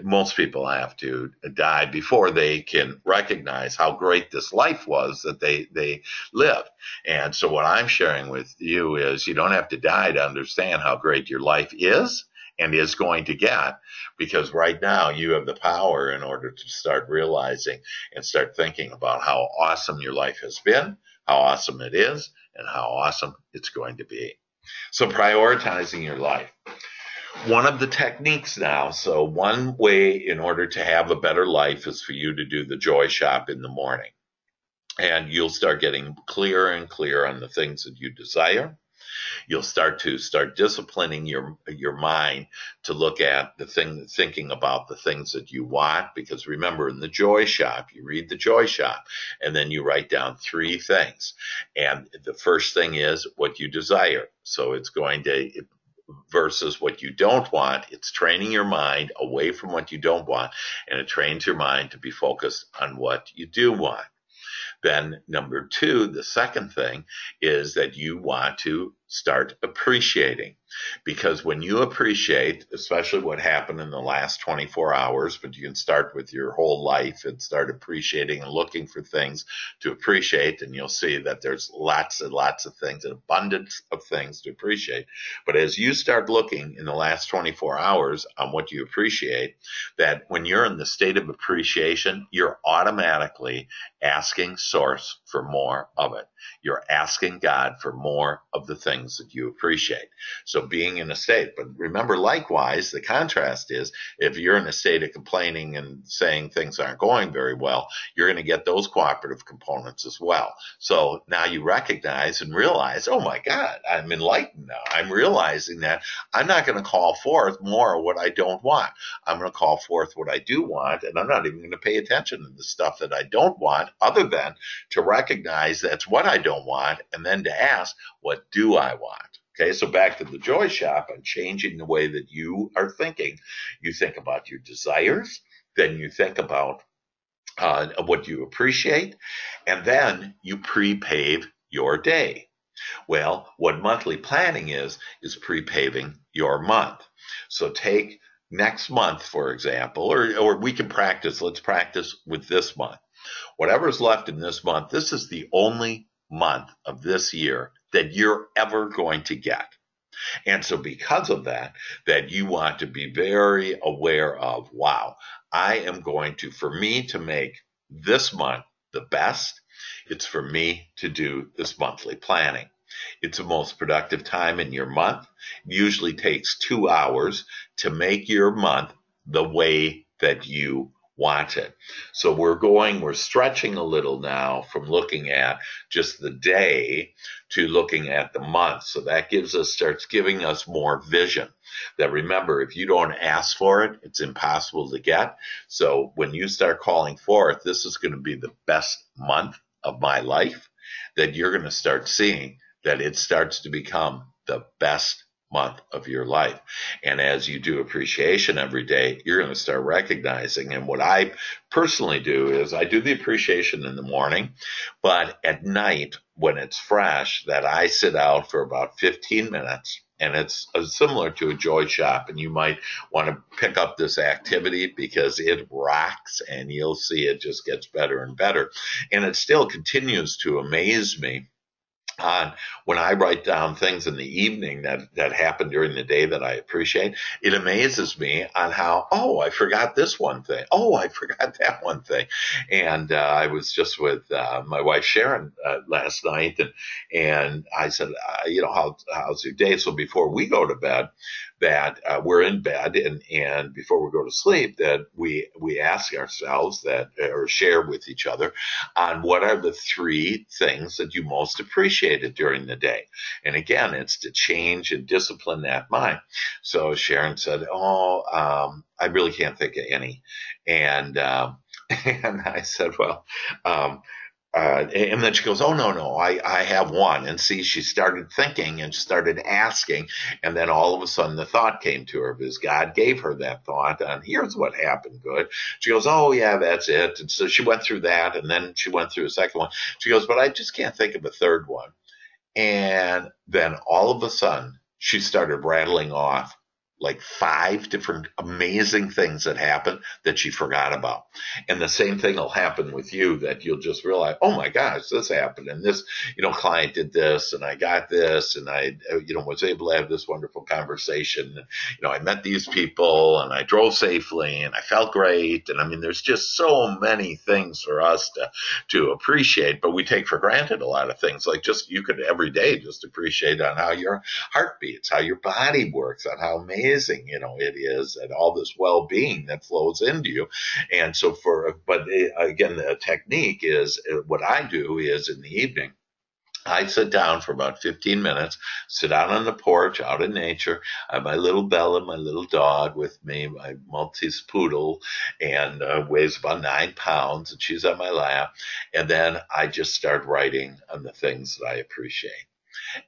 most people have to die before they can recognize how great this life was that they lived. And so what I'm sharing with you is you don't have to die to understand how great your life is and is going to get, because right now you have the power in order to start realizing and start thinking about how awesome your life has been, how awesome it is, and how awesome it's going to be. So prioritizing your life. One of the techniques now, so one way in order to have a better life is for you to do the joy shop in the morning. And you'll start getting clearer and clearer on the things that you desire. You'll start disciplining your mind to look at thinking about the things that you want. Because remember, in the joy shop, you read the joy shop and then you write down 3 things. And the first thing is what you desire. So it's going to versus what you don't want. It's training your mind away from what you don't want, and it trains your mind to be focused on what you do want. Then number 2, the second thing is that you want to start appreciating. Because when you appreciate, especially what happened in the last 24 hours, but you can start with your whole life and start appreciating and looking for things to appreciate, and you'll see that there's lots and lots of things, an abundance of things to appreciate. But as you start looking in the last 24 hours on what you appreciate, that when you're in the state of appreciation, you're automatically asking Source for more of it. You're asking God for more of the things that you appreciate. So being in a state, but remember, likewise, the contrast is if you're in a state of complaining and saying things aren't going very well, you're going to get those cooperative components as well. So now you recognize and realize, oh my God, I'm enlightened now. I'm realizing that I'm not going to call forth more of what I don't want. I'm going to call forth what I do want, and I'm not even going to pay attention to the stuff that I don't want, other than to recognize that's what I don't want, and then to ask, what do I want? Okay, so back to the joy shop and changing the way that you are thinking. You think about your desires, then you think about what you appreciate, and then you pre-pave your day. Well, what monthly planning is pre-paving your month. So take next month, for example, or we can practice. Let's practice with this month. Whatever's left in this month, this is the only month of this year that you're ever going to get. And so because of that you want to be very aware of, wow, I am going to, for me to make this month the best, it's for me to do this monthly planning. It's the most productive time in your month. It usually takes 2 hours to make your month the way that you want it. So we're stretching a little now from looking at just the day to looking at the month. So that starts giving us more vision. That remember, if you don't ask for it, it's impossible to get. So when you start calling forth, this is going to be the best month of my life, that you're going to start seeing that it starts to become the best month of your life. And as you do appreciation every day, you're going to start recognizing. And what I personally do is I do the appreciation in the morning, but at night when it's fresh, that I sit out for about 15 minutes. And it's similar to a joy shop, and you might want to pick up this activity because it rocks, and you'll see it just gets better and better. And it still continues to amaze me on when I write down things in the evening that happen during the day that I appreciate. It amazes me on how, oh, I forgot this one thing. Oh, I forgot that one thing. And I was just with my wife Sharon last night, and I said, how's your day? So before we go to bed, that we're in bed, and before we go to sleep, that we ask ourselves that, or share with each other, on what are the 3 things that you most appreciated during the day. And again, it's to change and discipline that mind. So Sharon said, I really can't think of any. And and I said, well, and then she goes, oh, no, no, I have one. And see, she started thinking and started asking. And then all of a sudden the thought came to her because God gave her that thought. And here's what happened good. She goes, oh, yeah, that's it. And so she went through that. And then she went through a second one. She goes, but I just can't think of a third one. And then all of a sudden she started rattling off like 5 different amazing things that happened that she forgot about. And the same thing will happen with you, that you'll just realize, oh my gosh, this happened. And this, client did this and I got this and I, was able to have this wonderful conversation. And, I met these people and I drove safely and I felt great. And I mean, there's just so many things for us to appreciate, but we take for granted a lot of things. Like just, you could every day just appreciate on how your heart beats, how your body works, on how amazing it is, and all this well-being that flows into you. And so again, the technique is, what I do is in the evening, I sit down for about 15 minutes, sit out on the porch, out in nature. I have my little Bella, my little dog with me, my Maltese poodle, and weighs about 9 pounds, and she's on my lap. And then I just start writing on the things that I appreciate.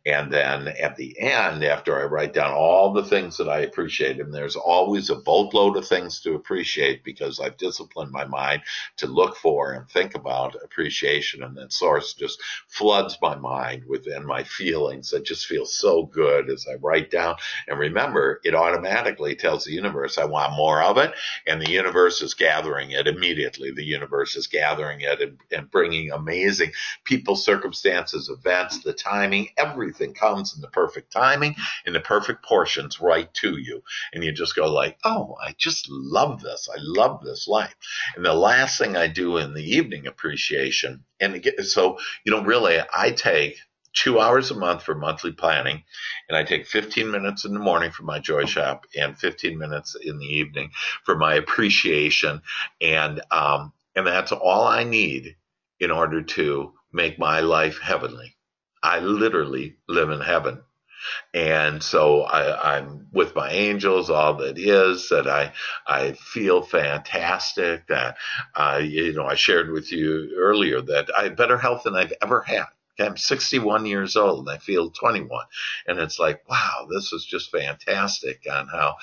And then at the end, after I write down all the things that I appreciate, and there's always a boatload of things to appreciate because I've disciplined my mind to look for and think about appreciation. And that source just floods my mind within my feelings. It just feels so good as I write down. And remember, it automatically tells the universe, I want more of it. And the universe is gathering it immediately. The universe is gathering it and bringing amazing people, circumstances, events, the timing, everything comes in the perfect timing, in the perfect portions right to you. And you just go like, oh, I just love this. I love this life. And the last thing I do in the evening appreciation, and again, so, really, I take 2 hours a month for monthly planning, and I take 15 minutes in the morning for my joy shop and 15 minutes in the evening for my appreciation. And that's all I need in order to make my life heavenly. I literally live in heaven. And so I'm with my angels, all that is, that I feel fantastic, that, I shared with you earlier that I have better health than I've ever had. I'm 61 years old and I feel 21. And it's like, wow, this is just fantastic on how,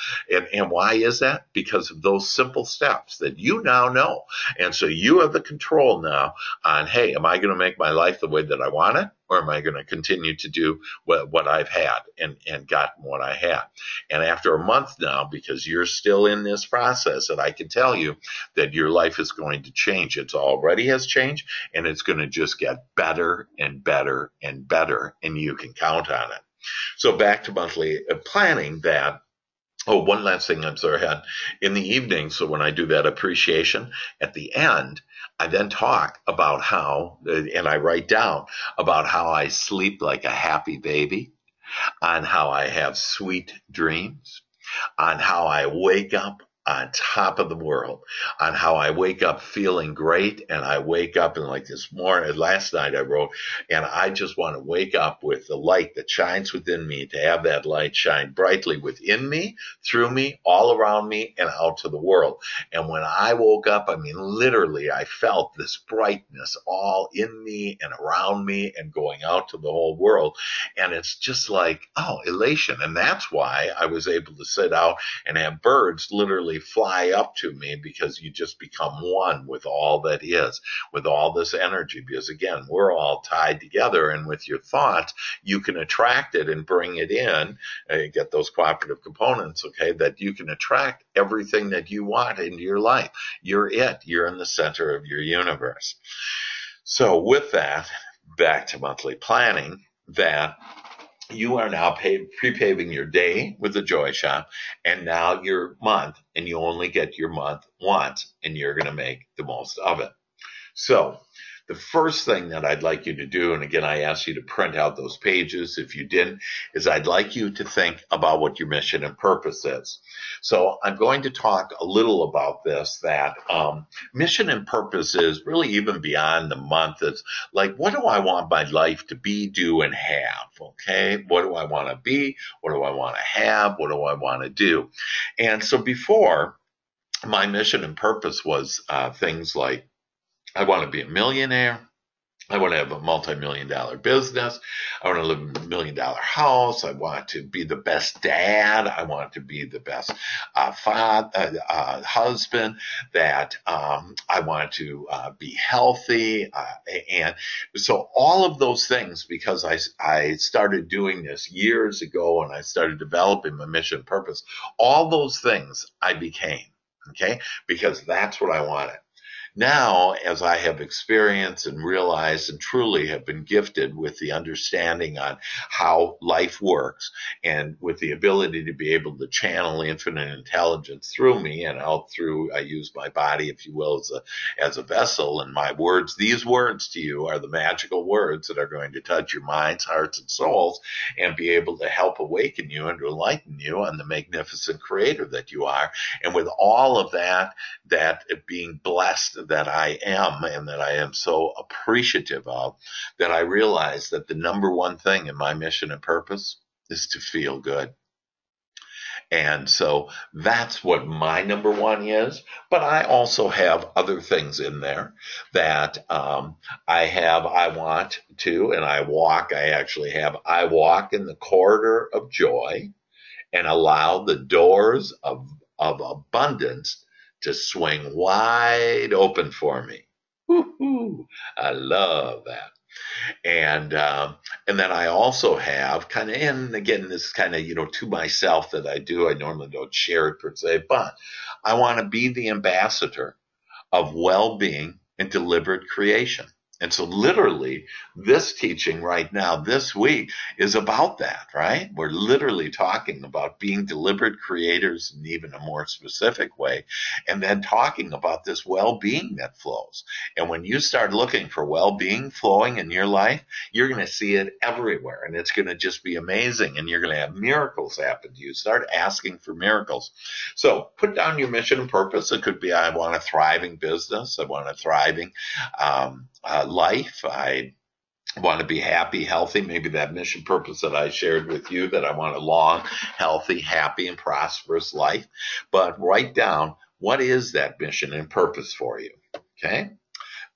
and why is that? Because of those simple steps that you now know. And so you have the control now on, hey, am I going to make my life the way that I want it? Or am I going to continue to do what I've had and gotten what I had? And after a month now, because you're still in this process, and I can tell you that your life is going to change. It already has changed, and it's going to just get better and better and better, and you can count on it. So back to monthly planning that. Oh, one last thing I'm sorry, I had in the evening. So when I do that appreciation at the end, I then talk about how, and I write down about how I sleep like a happy baby, on how I have sweet dreams, on how I wake up on top of the world, on how I wake up feeling great. And I wake up and like this morning, last night I wrote, and I just want to wake up with the light that shines within me, to have that light shine brightly within me, through me, all around me, and out to the world. And when I woke up, I mean, literally, I felt this brightness all in me and around me and going out to the whole world. And it's just like, oh, elation. And that's why I was able to sit out and have birds literally fly up to me, because you just become one with all that is, with all this energy. Because again, we're all tied together, and with your thoughts, you can attract it and bring it in, get those cooperative components, okay, that you can attract everything that you want into your life. You're it. You're in the center of your universe. So with that, back to monthly planning, that you are now pre-paving your day with the Joy Shop, and now your month, and you only get your month once, and you're going to make the most of it. So the first thing that I'd like you to do, and again, I ask you to print out those pages if you didn't, is I'd like you to think about what your mission and purpose is. So I'm going to talk a little about this, that mission and purpose is really even beyond the month. It's like, what do I want my life to be, do, and have? Okay, what do I want to be? What do I want to have? What do I want to do? And so before, my mission and purpose was things like, I want to be a millionaire. I want to have a multi-million dollar business. I want to live in $1 million house. I want to be the best dad. I want to be the best father, husband. That I want to be healthy. And so all of those things, because I started doing this years ago and I started developing my mission and purpose, all those things I became, okay, because that's what I wanted. Now, as I have experienced and realized and truly have been gifted with the understanding on how life works and with the ability to be able to channel infinite intelligence through me and out through, I use my body, if you will, as a vessel, and my words, these words to you are the magical words that are going to touch your minds, hearts, and souls and be able to help awaken you and to enlighten you on the magnificent creator that you are. And with all of that being blessed that I am and that I am so appreciative of, that I realize that the number one thing in my mission and purpose is to feel good. And so that's what my number one is. But I also have other things in there that I want to, and I walk in the corridor of joy and allow the doors of abundance to swing wide open for me. Woo-hoo. I love that. And then I also have kind of, and again, this kind of, to myself that I do. I normally don't share it per se, but I want to be the ambassador of well-being and deliberate creation. And so literally this teaching right now, this week, is about that, right? We're literally talking about being deliberate creators in even a more specific way, and then talking about this well-being that flows. And when you start looking for well-being flowing in your life, you're going to see it everywhere, and it's going to just be amazing, and you're going to have miracles happen to you. Start asking for miracles. So put down your mission and purpose. It could be, I want a thriving business. I want a thriving life. I want to be happy, healthy. Maybe that mission purpose that I shared with you, that I want a long, healthy, happy, and prosperous life. But write down, what is that mission and purpose for you? Okay.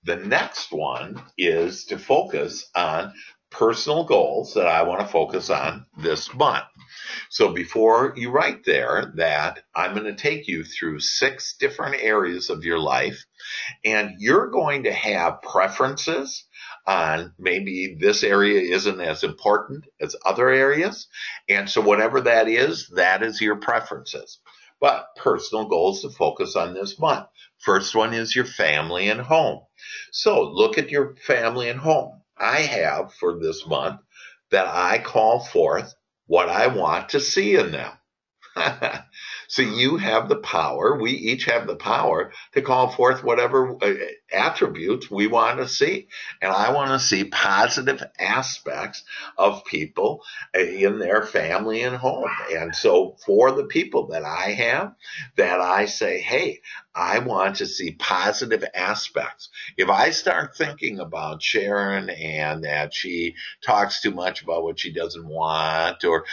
The next one is to focus on personal goals that I want to focus on this month. So before you write there, that I'm going to take you through 6 different areas of your life, and you're going to have preferences on maybe this area isn't as important as other areas. And so whatever that is your preferences. But personal goals to focus on this month. First one is your family and home. So look at your family and home. I have for this month that I call forth what I want to see in them. So you have the power, we each have the power to call forth whatever attributes we want to see. And I want to see positive aspects of people in their family and home. And so for the people that I have, that I say, hey, I want to see positive aspects. If I start thinking about Sharon and that she talks too much about what she doesn't want, or,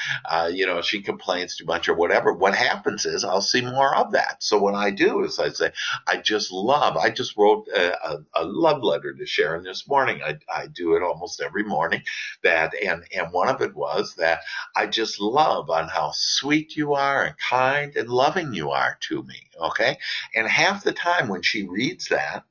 she complains too much or whatever, what happens is I'll see more of that. So what I do is I say, I just wrote a love letter to Sharon this morning. I do it almost every morning, and one of it was that I just love on how sweet you are and kind and loving you are to me. Okay. And half the time when she reads that,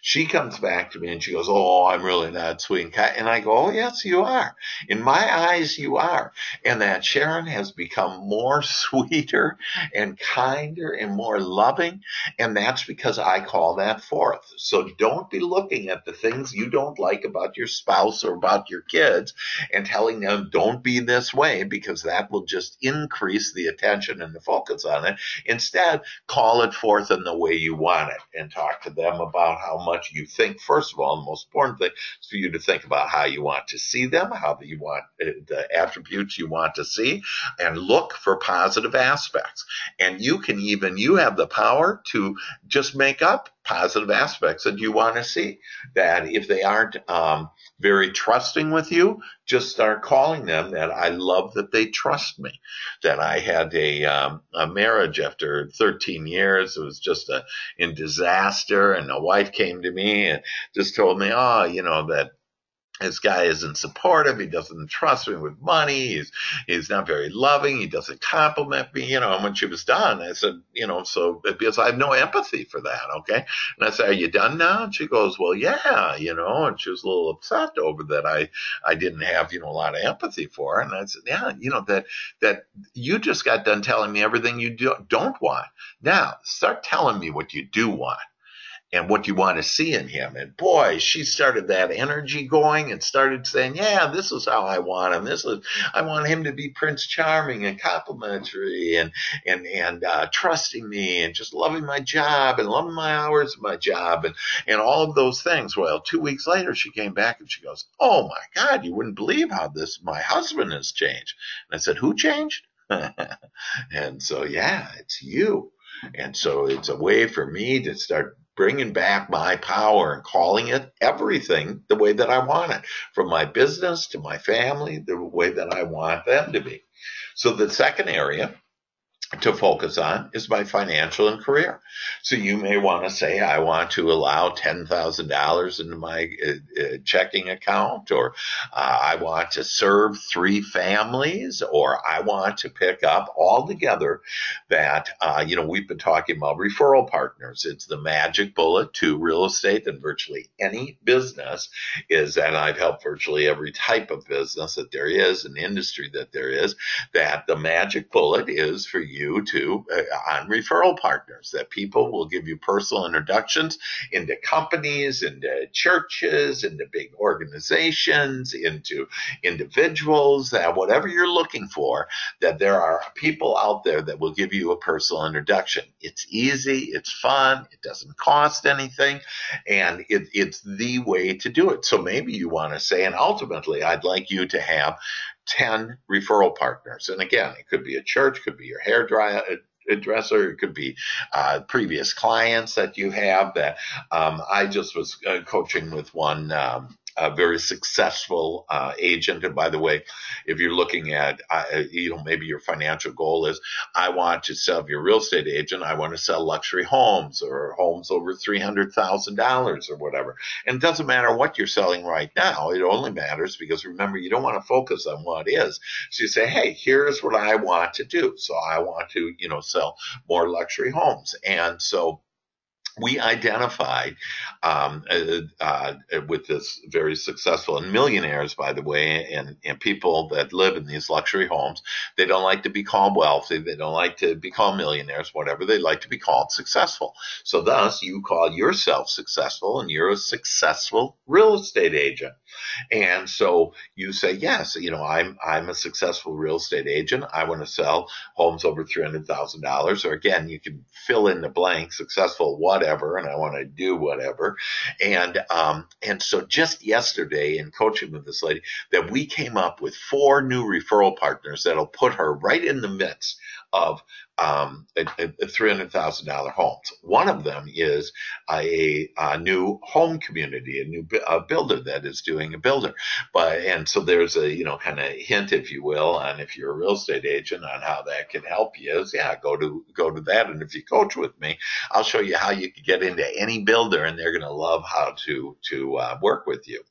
she comes back to me and she goes, oh, I'm really not sweet and kind. And I go, oh, yes, you are. In my eyes, you are. And that Sharon has become more sweeter and kinder and more loving. And that's because I call that forth. So don't be looking at the things you don't like about your spouse or about your kids and telling them, don't be this way, because that will just increase the attention and the focus on it. Instead, call it forth in the way you want it and talk to them about how much you think. First of all, the most important thing is for you to think about how you want to see them, how you want the attributes you want to see, and look for positive aspects. And you have the power to just make up positive aspects that you want to see. That if they aren't very trusting with you, just start calling them that I love that they trust me. That I had a marriage after 13 years. It was just in disaster, and a wife came to me and just told me, that this guy isn't supportive. He doesn't trust me with money. He's not very loving. He doesn't compliment me, And when she was done, I said, so because I have no empathy for that, okay. And I said, "Are you done now?" And she goes, "Well, yeah, And she was a little upset over that I didn't have a lot of empathy for her. And I said, "Yeah, that you just got done telling me everything you don't want. Now start telling me what you do want." And what you want to see in him. And boy, she started that energy going and started saying, "Yeah, this is how I want him. I want him to be Prince Charming and complimentary and trusting me and just loving my job and loving my hours of my job and all of those things." Well, 2 weeks later, she came back and she goes, "Oh my God, you wouldn't believe how my husband has changed." And I said, "Who changed?" And so, yeah, it's you. And so it's a way for me to start bringing back my power and calling it everything the way that I want it, from my business to my family, the way that I want them to be. So the second area to focus on is my financial and career. So you may want to say, I want to allow $10,000 into my checking account, or I want to serve 3 families, or I want to pick up altogether that, we've been talking about referral partners. It's the magic bullet to real estate and virtually any business is, and I've helped virtually every type of business that there is, an industry that there is, that the magic bullet is for you to on referral partners, that people will give you personal introductions into companies, into churches, into big organizations, into individuals, that whatever you're looking for, that there are people out there that will give you a personal introduction. It's easy, it's fun, it doesn't cost anything, and it's the way to do it. So maybe you want to say, and ultimately I'd like you to have 10 referral partners. And again, it could be a church, could be your hairdresser, it could be previous clients that you have. That I just was coaching with one a very successful agent. And by the way, if you're looking at, maybe your financial goal is, I want to sell, if you're a real estate agent, I want to sell luxury homes or homes over $300,000 or whatever. And it doesn't matter what you're selling right now. It only matters because, remember, you don't want to focus on what is. So you say, hey, here's what I want to do. So I want to, sell more luxury homes. And so we identified with this very successful, and millionaires, by the way, and people that live in these luxury homes. They don't like to be called wealthy. They don't like to be called millionaires, whatever. They like to be called successful. So thus, you call yourself successful, and you're a successful real estate agent. And so you say, yes, I'm a successful real estate agent. I want to sell homes over $300,000. Or again, you can fill in the blank, successful whatever, and I want to do whatever. And so just yesterday in coaching with this lady, that we came up with 4 new referral partners that'll put her right in the midst of $300,000 homes. One of them is a new home community, a new builder that is doing a builder. And so there's a kind of hint, if you will, on, if you're a real estate agent, on how that can help you. Is go to that. And if you coach with me, I'll show you how you can get into any builder, and they're going to love how to work with you.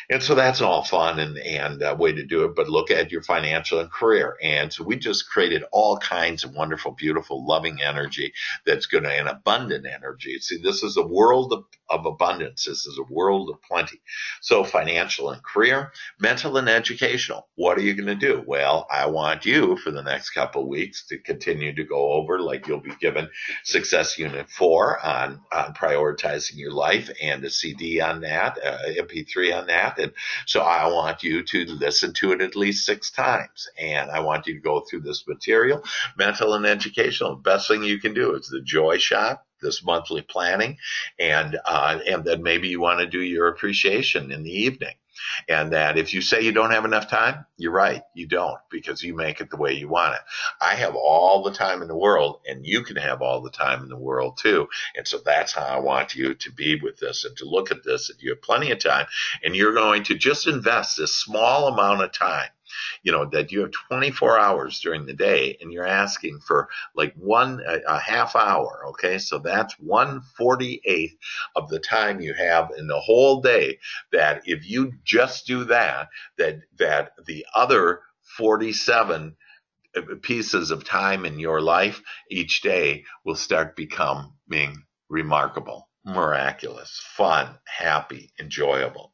And so that's all fun and a way to do it. But look at your financial and career. And so we just created all kinds of wonderful, beautiful, loving energy that's going to, and abundant energy. See, this is a world of abundance. This is a world of plenty. So financial and career, mental and educational. What are you going to do? Well, I want you for the next couple of weeks to continue to go over, like you'll be given Success Unit 4 on prioritizing your life, and a CD on that, MP3 on that. And so I want you to listen to it at least 6 times. And I want you to go through this material, mental and educational. The best thing you can do is the Joy Shop, this monthly planning, and then maybe you want to do your appreciation in the evening. And that if you say you don't have enough time, you're right, you don't, because you make it the way you want it. I have all the time in the world, and you can have all the time in the world too. And so that's how I want you to be with this, and to look at this. If you have plenty of time, and you're going to just invest this small amount of time that you have 24 hours during the day and you're asking for like a half hour. Okay. So that's 1/48 of the time you have in the whole day, that if you just do that the other 47 pieces of time in your life each day will start becoming remarkable, miraculous, fun, happy, enjoyable.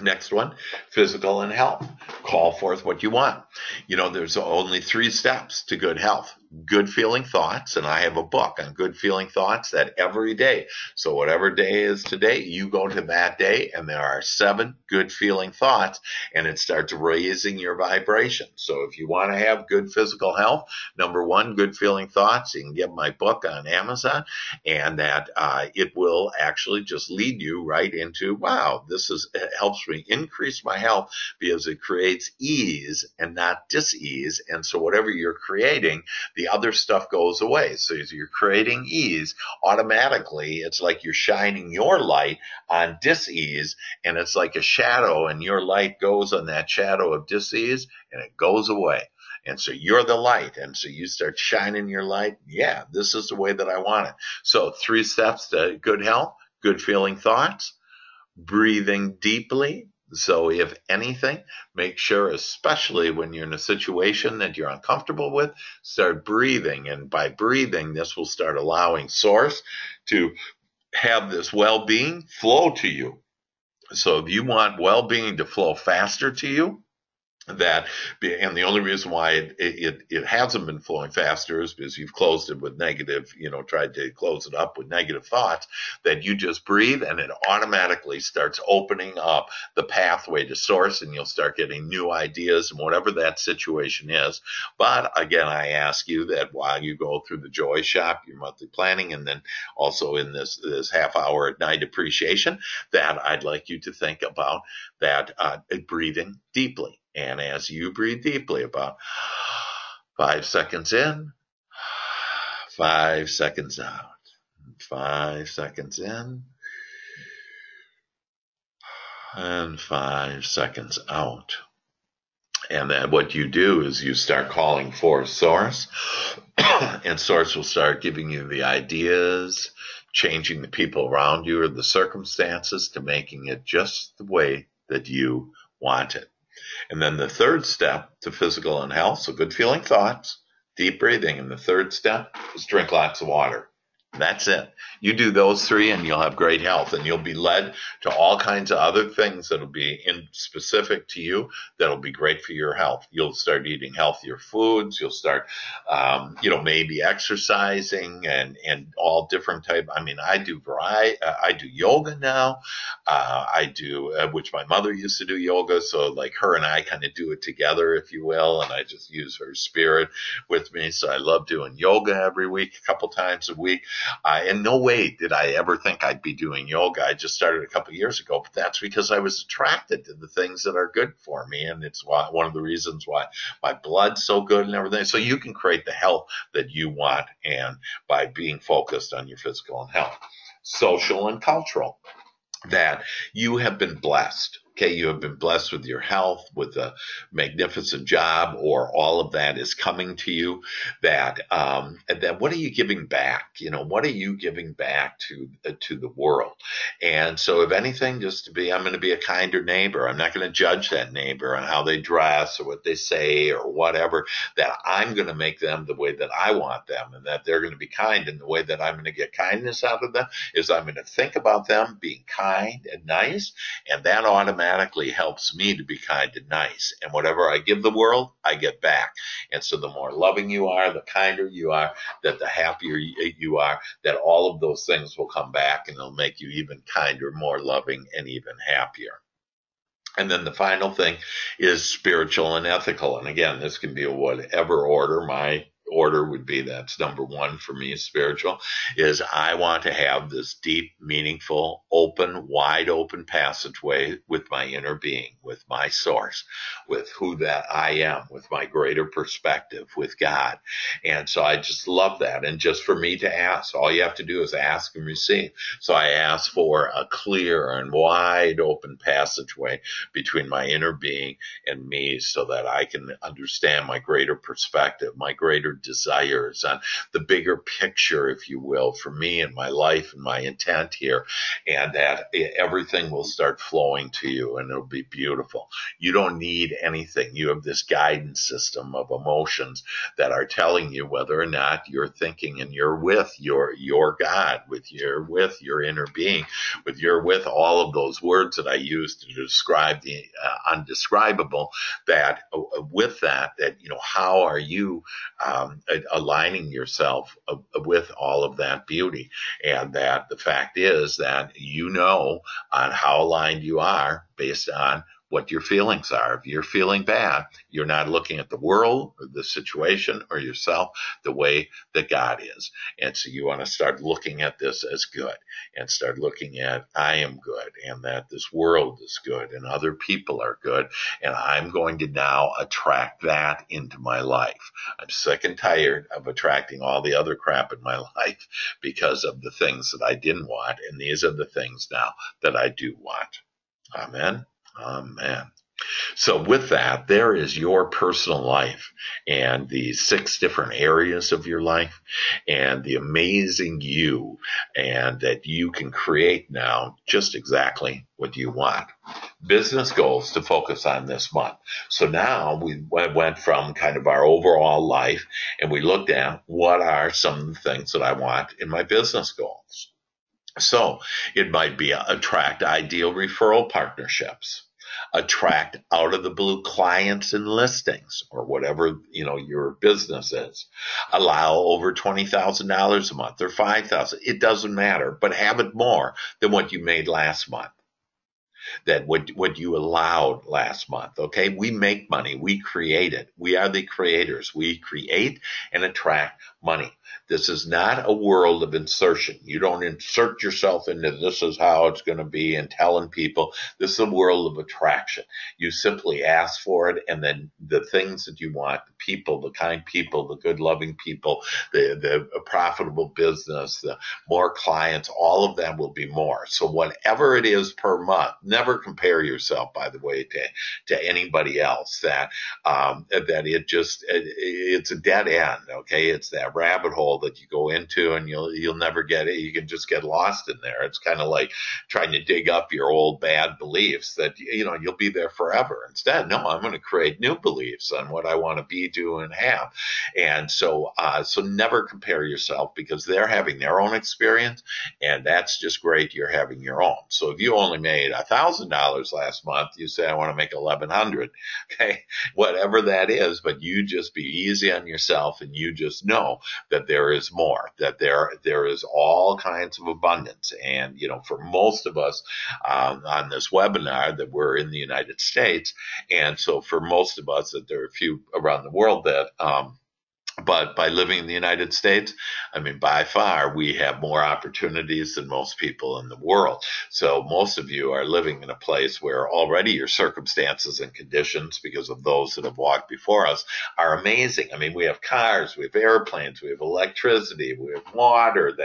Next one, physical and health. Call forth what you want. There's only 3 steps to good health. Good feeling thoughts, and I have a book on good feeling thoughts that every day. So whatever day is today, you go to that day, and there are 7 good feeling thoughts, and it starts raising your vibration. So if you want to have good physical health, number 1, good feeling thoughts, you can get my book on Amazon, and that it will actually just lead you right into, wow, it helps me increase my health because it creates ease and not dis-ease. And so whatever you're creating, the other stuff goes away. So as you're creating ease, automatically it's like you're shining your light on dis-ease, and it's like a shadow, and your light goes on that shadow of dis-ease and it goes away. And so you're the light. And so you start shining your light. Yeah, this is the way that I want it. So 3 steps to good health: good feeling thoughts, breathing deeply. So if anything, make sure, especially when you're in a situation that you're uncomfortable with, start breathing. And by breathing, this will start allowing Source to have this well-being flow to you. So if you want well-being to flow faster to you, and the only reason why it hasn't been flowing faster is because you've closed it with negative, tried to close it up with negative thoughts, that you just breathe and it automatically starts opening up the pathway to Source, and you'll start getting new ideas and whatever that situation is. But again, I ask you that while you go through the Joy Shop, your monthly planning, and then also in this half hour at night appreciation, that I'd like you to think about that breathing deeply. And as you breathe deeply, about 5 seconds in, 5 seconds out, 5 seconds in, and 5 seconds out. And then what you do is you start calling for Source, and Source will start giving you the ideas, changing the people around you or the circumstances to making it just the way that you want it. And then the 3rd step to physical and health, so good feeling thoughts, deep breathing. And the 3rd step is drink lots of water. That's it. You do those 3 and you'll have great health, and you'll be led to all kinds of other things that'll be specific to you that'll be great for your health. You'll start eating healthier foods. You'll start, maybe exercising and all different type. I mean, I do yoga now. I do, which my mother used to do yoga. So like her and I kind of do it together, if you will. And I just use her spirit with me. So I love doing yoga every week, a couple times a week. In no way did I ever think I'd be doing yoga. I just started a couple of years ago, but that's because I was attracted to the things that are good for me. And it's one of the reasons why my blood's so good and everything. So you can create the health that you want, and by being focused on your physical and health. Social and cultural, that you have been blessed. Okay, you have been blessed with your health, with a magnificent job, or all of that is coming to you. That what are you giving back? What are you giving back to the world? And so, if anything, I'm going to be a kinder neighbor. I'm not going to judge that neighbor on how they dress or what they say or whatever. That I'm going to make them the way that I want them, and that they're going to be kind. And the way that I'm going to get kindness out of them is I'm going to think about them being kind and nice, and that automatically helps me to be kind and nice. And whatever I give the world, I get back. And so the more loving you are, the kinder you are, that the happier you are, that all of those things will come back, and it'll make you even kinder, more loving, and even happier. And then the final thing is spiritual and ethical. And again, this can be whatever order. My order would be, that's number one for me, spiritual, is I want to have this deep, meaningful, open, wide open passageway with my inner being, with my source, with who that I am, with my greater perspective, with God. And so I just love that. And just for me to ask, all you have to do is ask and receive. So I ask for a clear and wide open passageway between my inner being and me, so that I can understand my greater perspective, my greater desires, and the bigger picture, if you will, for me and my life and my intent here, and that everything will start flowing to you and it'll be beautiful. You don't need anything. You have this guidance system of emotions that are telling you whether or not you're thinking and you're with your God, with your inner being, with all of those words that I use to describe the undescribable, that with that, how are you aligning yourself with all of that beauty? And that the fact is that on how aligned you are based on what your feelings are. If you're feeling bad, you're not looking at the world or the situation or yourself the way that God is. And so you want to start looking at this as good, and start looking at, I am good, and that this world is good, and other people are good, and I'm going to now attract that into my life. I'm sick and tired of attracting all the other crap in my life because of the things that I didn't want, and these are the things now that I do want. Amen. Amen. So with that, there is your personal life and the 6 different areas of your life and the amazing you, and that you can create now just exactly what you want. Business goals to focus on this month. So now we went from kind of our overall life, and we looked at what are some of the things that I want in my business goals. So it might be attract ideal referral partnerships, attract out of the blue clients and listings, or whatever your business is, allow over $20,000 a month or $5,000. It doesn't matter, but have it more than what you made last month, that what you allowed last month. Okay, we make money, we create it, we are the creators, we create and attract money. This is not a world of insertion. You don't insert yourself into this is how it's going to be and telling people. This is a world of attraction. You simply ask for it, and then the things that you want, the people, the kind people, the good loving people, the profitable business, the more clients, all of them will be more. So whatever it is per month, never compare yourself, by the way, to anybody else. That it's a dead end. Okay, it's that rabbit hole that you go into, and you'll never get it. You can just get lost in there. It's kind of like trying to dig up your old bad beliefs that you'll be there forever. Instead, no, I'm going to create new beliefs on what I want to be, do, and have. And so never compare yourself, because they're having their own experience, and that's just great. You're having your own. So if you only made $1,000 last month, you say, I want to make 1,100. Okay, whatever that is, but you just be easy on yourself, and you just know that there is more, that there is all kinds of abundance. And for most of us on this webinar, that we're in the United States, and so for most of us, that there are a few around the world that but by living in the United States, I mean, by far, we have more opportunities than most people in the world. So most of you are living in a place where already your circumstances and conditions, because of those that have walked before us, are amazing. I mean, we have cars, we have airplanes, we have electricity, we have water,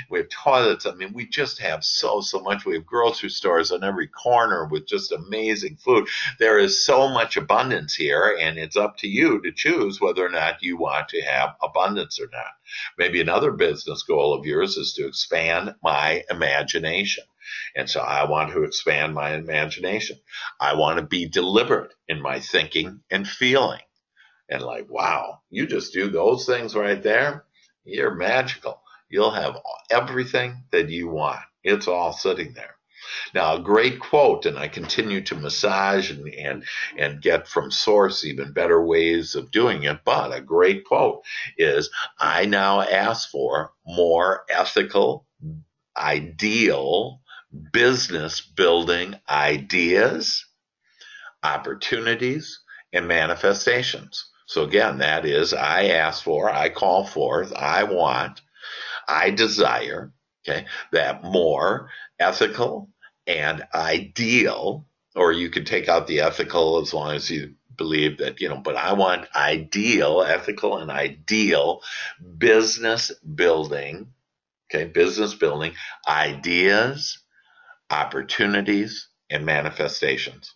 we have toilets. I mean, we just have so much. We have grocery stores on every corner with just amazing food. There is so much abundance here, and it's up to you to choose whether or not you want to have abundance or not. Maybe another business goal of yours is to expand my imagination. And so I want to expand my imagination. I want to be deliberate in my thinking and feeling. And like, wow, you just do those things right there, you're magical. You'll have everything that you want. It's all sitting there. Now, a great quote, and I continue to massage and get from source even better ways of doing it, but a great quote is, I now ask for more ethical, ideal, business building ideas, opportunities, and manifestations. So again, that is, I ask for, I call forth, I want, I desire, okay, that more ethical and ideal, or you can take out the ethical as long as you believe that, but I want ideal, ethical and ideal business building, okay, business building ideas, opportunities, and manifestations.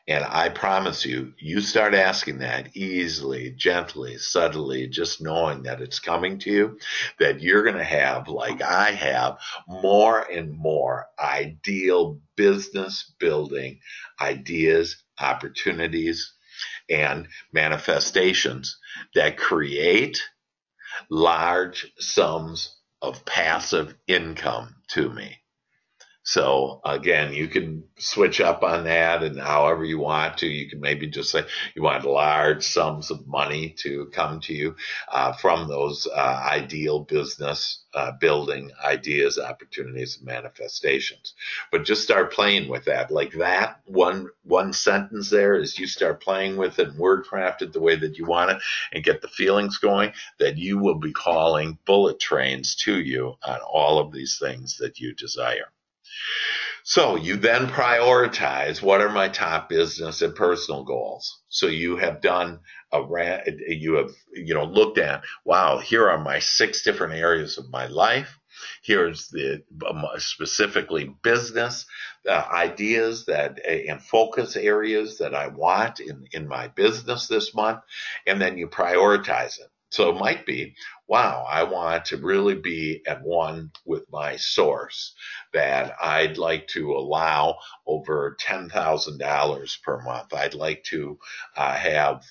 And I promise you, you start asking that easily, gently, subtly, just knowing that it's coming to you, that you're going to have, like I have, more and more ideal business building ideas, opportunities, and manifestations that create large sums of passive income to me. So again, you can switch up on that and however you want to. You can maybe just say you want large sums of money to come to you from those ideal business building ideas, opportunities, and manifestations. But just start playing with that. Like that one sentence there is you start playing with it and word craft it the way that you want it and get the feelings going, that you will be calling bullet trains to you on all of these things that you desire. So you then prioritize what are my top business and personal goals. So you have done you have looked at, wow, here are my 6 different areas of my life. Here's the specifically business ideas that and focus areas that I want in my business this month, and then you prioritize it. So it might be, wow, I want to really be at one with my source, that I'd like to allow over $10,000 per month. I'd like to have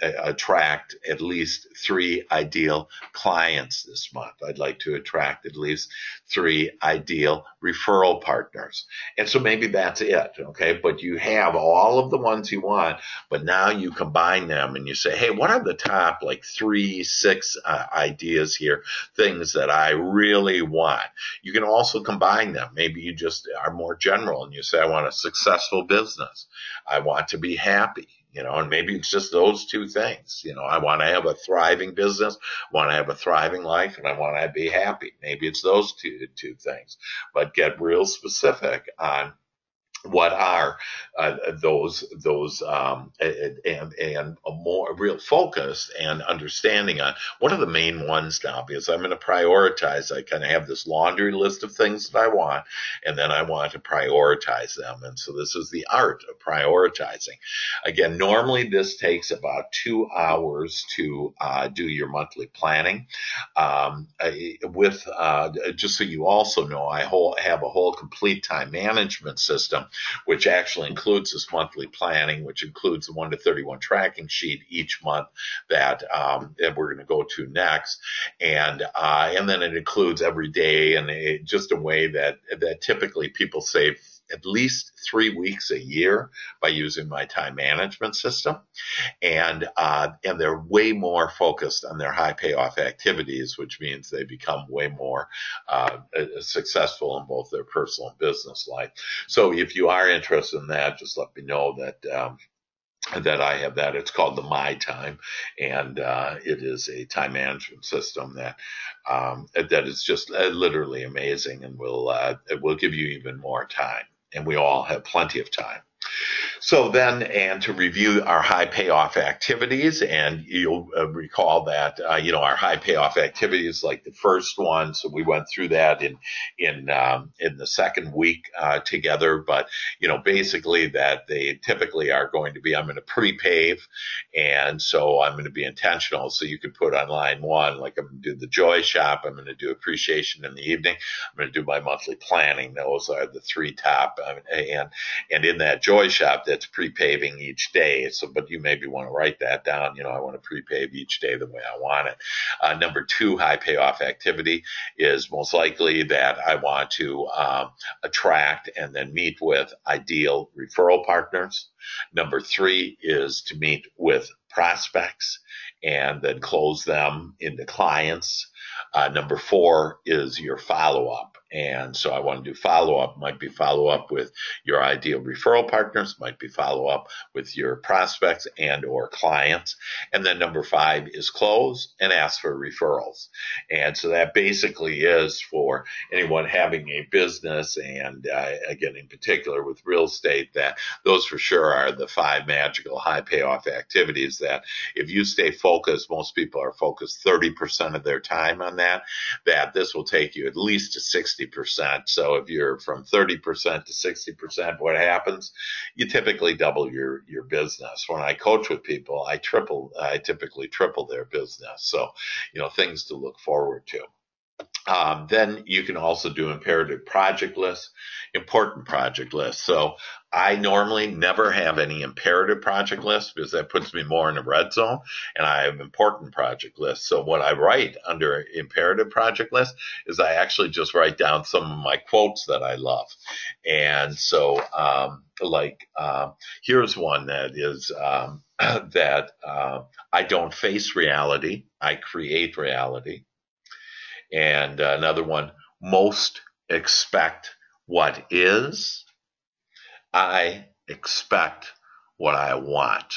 attract at least 3 ideal clients this month. I'd like to attract at least 3 ideal referral partners. And so maybe that's it, okay? But you have all of the ones you want, but now you combine them and you say, hey, what are the top like 3, 6 ideas here, things that I really want? You can also combine them. Maybe you just are more general and you say, I want a successful business. I want to be happy. And maybe it's just those 2 things. I want to have a thriving business, want to have a thriving life, and I want to be happy. Maybe it's those two things, but get real specific on what are those and a more real focus and understanding on what are the main ones now, because I'm going to prioritize. I kind of have this laundry list of things that I want, and then I want to prioritize them. And so this is the art of prioritizing. Again, normally this takes about 2 hours to do your monthly planning. Just so you also know, I have a whole complete time management system, which actually includes this monthly planning, which includes the 1 to 31 tracking sheet each month that we're going to go to next, and then it includes every day, and just a way that typically people save at least 3 weeks a year by using my time management system. And they're way more focused on their high payoff activities, which means they become way more successful in both their personal and business life. So if you are interested in that, just let me know that I have that. It's called the My Time, and it is a time management system that is just literally amazing, and it will give you even more time. And we all have plenty of time. So then, and to review our high payoff activities, and you'll recall that, our high payoff activities, like the first one, so we went through that in the second week together, but, basically that they typically are going to be, I'm going to pre-pave, and so I'm going to be intentional. So you could put on line 1, like I'm going to do the joy shop, I'm going to do appreciation in the evening, I'm going to do my monthly planning. Those are the 3 top, and in that joy shop, that's pre-paving each day. So, but you maybe want to write that down. I want to pre-pave each day the way I want it. Number 2, high payoff activity is most likely that I want to attract and then meet with ideal referral partners. Number 3 is to meet with prospects and then close them into clients. Number 4 is your follow-up. And so I want to do follow-up. Might be follow-up with your ideal referral partners, might be follow-up with your prospects and or clients. And then number 5 is close and ask for referrals. And so that basically is for anyone having a business, and again, in particular with real estate, that those for sure are the 5 magical high payoff activities that if you stay focused, most people are focused 30% of their time on that this will take you at least to 60%. So if you're from 30% to 60%, what happens? You typically double your business. When I coach with people, I typically triple their business. So, things to look forward to. Then you can also do imperative project lists, important project lists. So I normally never have any imperative project lists because that puts me more in the red zone, and I have important project lists. So what I write under imperative project list is I actually just write down some of my quotes that I love. And so here's one that is that I don't face reality, I create reality. And another one, most expect what is, I expect what I want.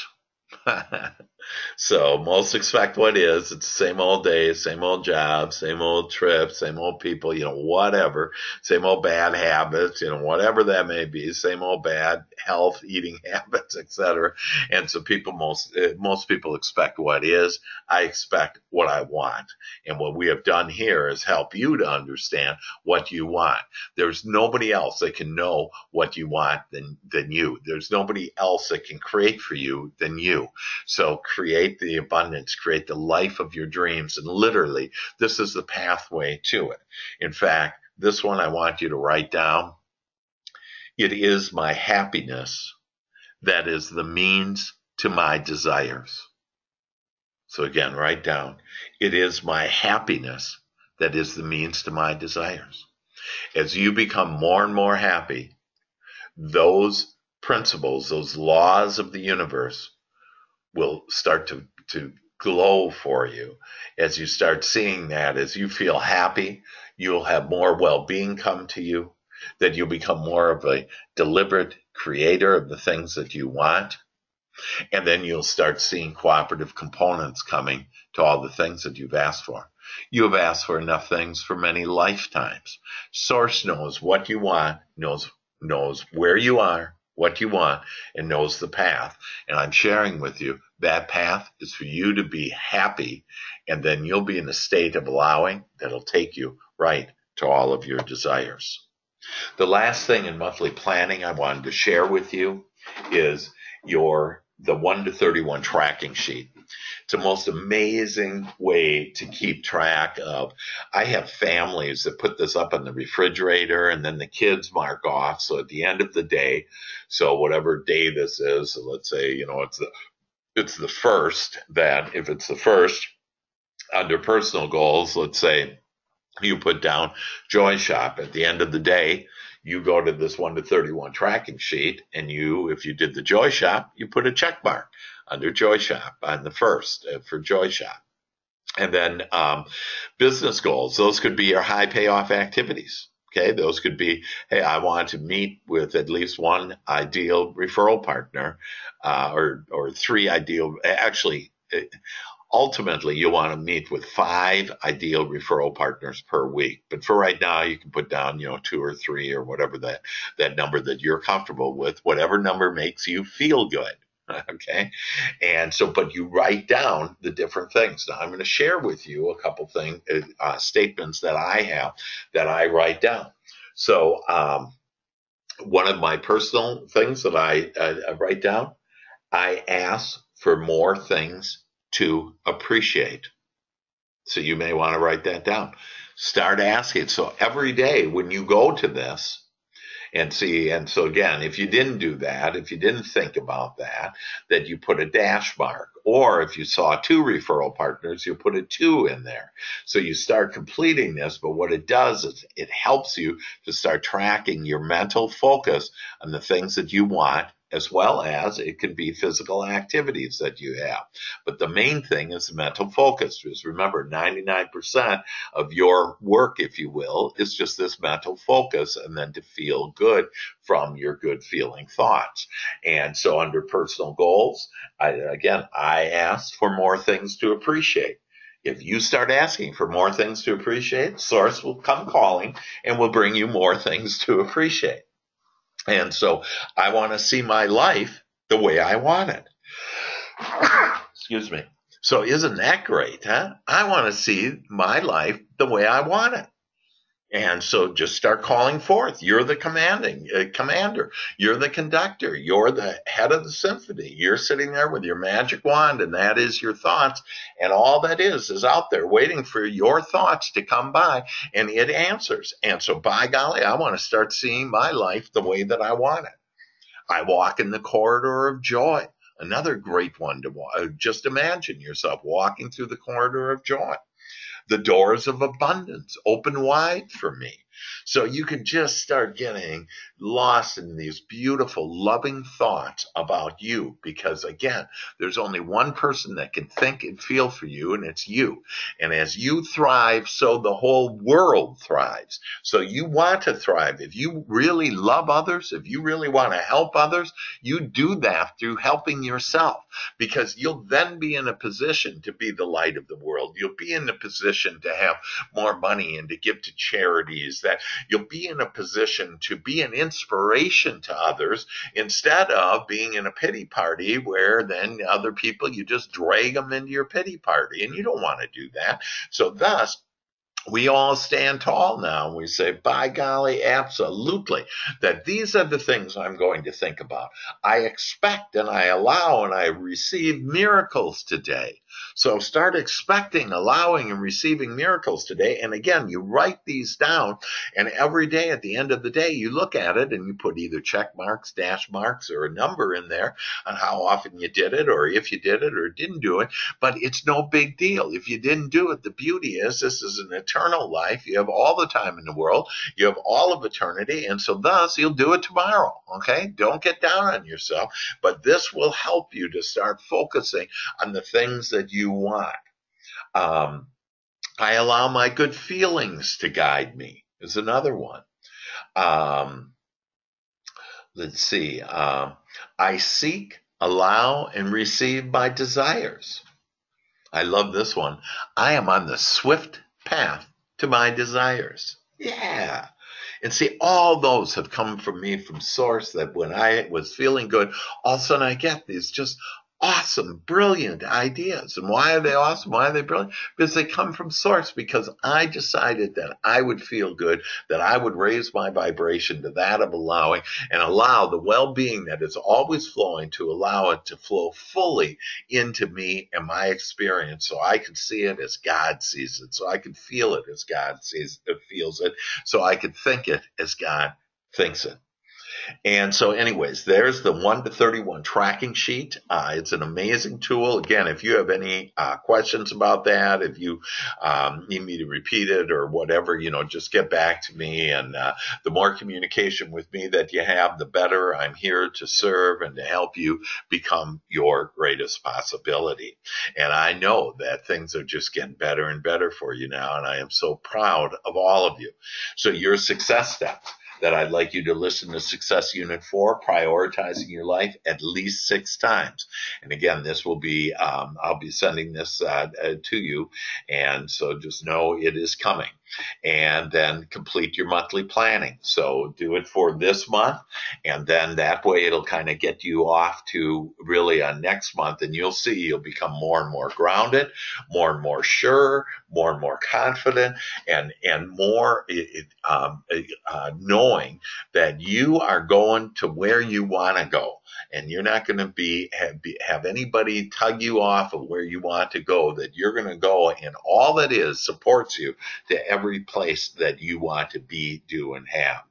So most expect what is. It's the same old day, same old job, same old trip, same old people, whatever, same old bad habits, whatever that may be, same old bad health, eating habits, etc. And so most people expect what is. I expect what I want. And what we have done here is help you to understand what you want. There's nobody else that can know what you want than you. There's nobody else that can create for you than you. So create the abundance, create the life of your dreams. And literally, this is the pathway to it. In fact, this one I want you to write down. It is my happiness that is the means to my desires. So again, write down. It is my happiness that is the means to my desires. As you become more and more happy, those principles, those laws of the universe will start to glow for you. As you start seeing that, as you feel happy, you'll have more well-being come to you, that you'll become more of a deliberate creator of the things that you want. And then you'll start seeing cooperative components coming to all the things that you've asked for. You have asked for enough things for many lifetimes. Source knows what you want, knows where you are, what you want, and knows the path. And I'm sharing with you that path is for you to be happy, and then you'll be in a state of allowing that'll take you right to all of your desires. The last thing in monthly planning I wanted to share with you is the 1 to 31 tracking sheet. It's the most amazing way to keep track of. I have families that put this up on the refrigerator, and then the kids mark off. So at the end of the day, so whatever day this is, so let's say, it's the first, then if it's the first, under personal goals, let's say you put down Joy Shop. At the end of the day, you go to this 1 to 31 tracking sheet, and if you did the Joy Shop, you put a check mark under Joy Shop on the first for Joy Shop. And then business goals, those could be your high payoff activities. Okay, those could be, hey, I want to meet with at least one ideal referral partner, or 3 ideal, actually, ultimately, you want to meet with 5 ideal referral partners per week. But for right now, you can put down, 2 or 3 or whatever that number that you're comfortable with, whatever number makes you feel good. Okay. And so, but you write down the different things. Now I'm going to share with you a couple statements that I have that I write down. So, one of my personal things that I write down, I ask for more things to appreciate. So you may want to write that down. Start asking. So every day when you go to this, and so again, if you didn't do that, if you didn't think about that you put a dash mark. Or if you saw 2 referral partners, you put a 2 in there. So you start completing this, but what it does is it helps you to start tracking your mental focus on the things that you want as well as it can be physical activities that you have. But the main thing is mental focus. Just remember, 99% of your work, if you will, is just this mental focus, and then to feel good from your good feeling thoughts. And so under personal goals, I ask for more things to appreciate. If you start asking for more things to appreciate, Source will come calling and will bring you more things to appreciate. And so I want to see my life the way I want it. Excuse me. So isn't that great, huh? I want to see my life the way I want it. And so just start calling forth. You're the commander. You're the conductor. You're the head of the symphony. You're sitting there with your magic wand, and that is your thoughts. And all that is out there waiting for your thoughts to come by, and it answers. And so, by golly, I want to start seeing my life the way that I want it. I walk in the corridor of joy. Another great one to just imagine yourself walking through the corridor of joy. The doors of abundance open wide for me. So you can just start getting lost in these beautiful, loving thoughts about you. Because again, there's only one person that can think and feel for you, and it's you. And as you thrive, so the whole world thrives. So you want to thrive. If you really love others, if you really want to help others, you do that through helping yourself, because you'll then be in a position to be the light of the world. You'll be in a position to have more money and to give to charities. That you'll be in a position to be an inspiration to others, instead of being in a pity party where then other people, you just drag them into your pity party, and you don't want to do that. So thus, we all stand tall now and we say, by golly, absolutely, that these are the things I'm going to think about. I expect and I allow and I receive miracles today. So start expecting, allowing, and receiving miracles today. And again, you write these down, and every day at the end of the day, you look at it and you put either check marks, dash marks, or a number in there on how often you did it, or if you did it or didn't do it. But it's no big deal. If you didn't do it, the beauty is this is an eternal life. You have all the time in the world. You have all of eternity. And so thus, you'll do it tomorrow. Okay? Don't get down on yourself. But this will help you to start focusing on the things that you want. I allow my good feelings to guide me is another one. Let's see. I seek, allow, and receive my desires. I love this one. I am on the swift path to my desires. Yeah. And see, all those have come from me, from Source, that when I was feeling good, all of a sudden I get these just awesome, brilliant ideas. And why are they awesome? Why are they brilliant? Because they come from Source, because I decided that I would feel good, that I would raise my vibration to that of allowing, and allow the well-being that is always flowing, to allow it to flow fully into me and my experience, so I can see it as God sees it, so I can feel it as God sees it, feels it, so I can think it as God thinks it. And so anyways, there's the 1 to 31 tracking sheet. It's an amazing tool. Again, if you have any questions about that, if you need me to repeat it or whatever, just get back to me. And the more communication with me that you have, the better. I'm here to serve and to help you become your greatest possibility. And I know that things are just getting better and better for you now. And I am so proud of all of you. So your success steps that I'd like you to listen to Success Unit 4, Prioritizing Your Life, at least 6 times. And again, this will be, I'll be sending this to you. And so just know it is coming. And then complete your monthly planning. So do it for this month. And then that way it'll kind of get you off to really next month. And you'll see you'll become more and more grounded, more and more sure, more and more confident, and more knowing that you are going to where you want to go. And you're not going to have anybody tug you off of where you want to go, that you're going to go, and all that is supports you to every place that you want to be, do, and have.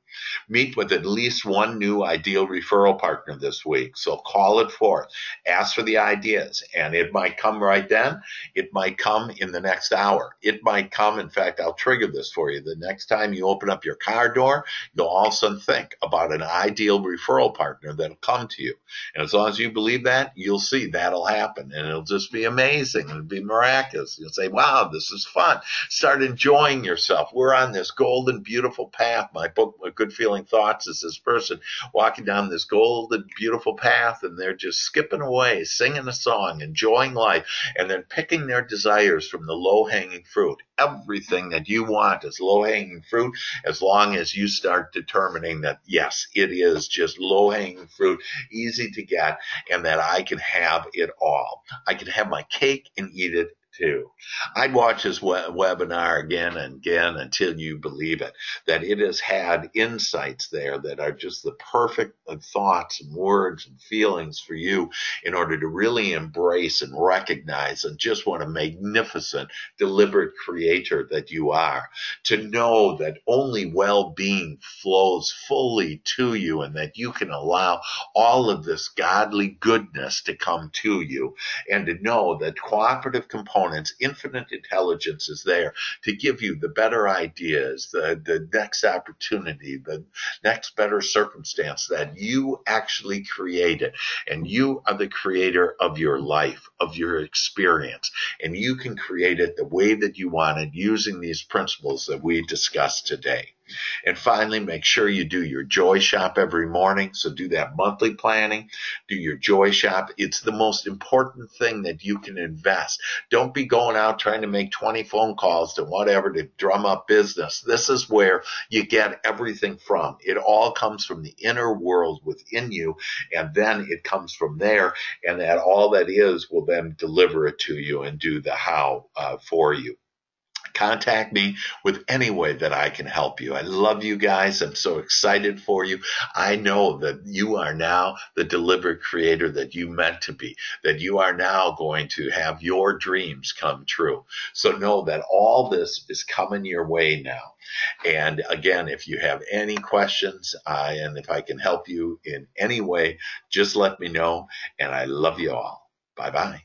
Meet with at least one new ideal referral partner this week. So call it forth. Ask for the ideas. And it might come right then. It might come in the next hour. It might come, in fact, I'll trigger this for you. The next time you open up your car door, you'll all of a sudden think about an ideal referral partner that'll come to you. And as long as you believe that, you'll see that'll happen. And it'll just be amazing. It'll be miraculous. You'll say, wow, this is fun. Start enjoying yourself. We're on this golden, beautiful path. My book, A Good Feeling Thoughts, is this person walking down this golden, beautiful path, and they're just skipping away, singing a song, enjoying life, and then picking their desires from the low-hanging fruit. Everything that you want is low-hanging fruit as long as you start determining that, yes, it is just low-hanging fruit, easy to get, and that I can have it all. I can have my cake and eat it too. I'd watch this webinar again and again until you believe it, that it has had insights there that are just the perfect thoughts and words and feelings for you in order to really embrace and recognize and just what a magnificent, deliberate creator that you are. To know that only well-being flows fully to you and that you can allow all of this godly goodness to come to you, and to know that cooperative components, infinite intelligence is there to give you the better ideas, the next opportunity, the next better circumstance that you actually created. And you are the creator of your life, of your experience. And you can create it the way that you want it using these principles that we discussed today. And finally, make sure you do your joy shop every morning. So do that monthly planning, do your joy shop. It's the most important thing that you can invest. Don't be going out trying to make 20 phone calls to whatever to drum up business. This is where you get everything from. It all comes from the inner world within you, and then it comes from there, and that all that is will then deliver it to you and do the how for you. Contact me with any way that I can help you. I love you guys. I'm so excited for you. I know that you are now the deliberate creator that you meant to be, that you are now going to have your dreams come true. So know that all this is coming your way now. And again, if you have any questions, and if I can help you in any way, just let me know. And I love you all. Bye-bye.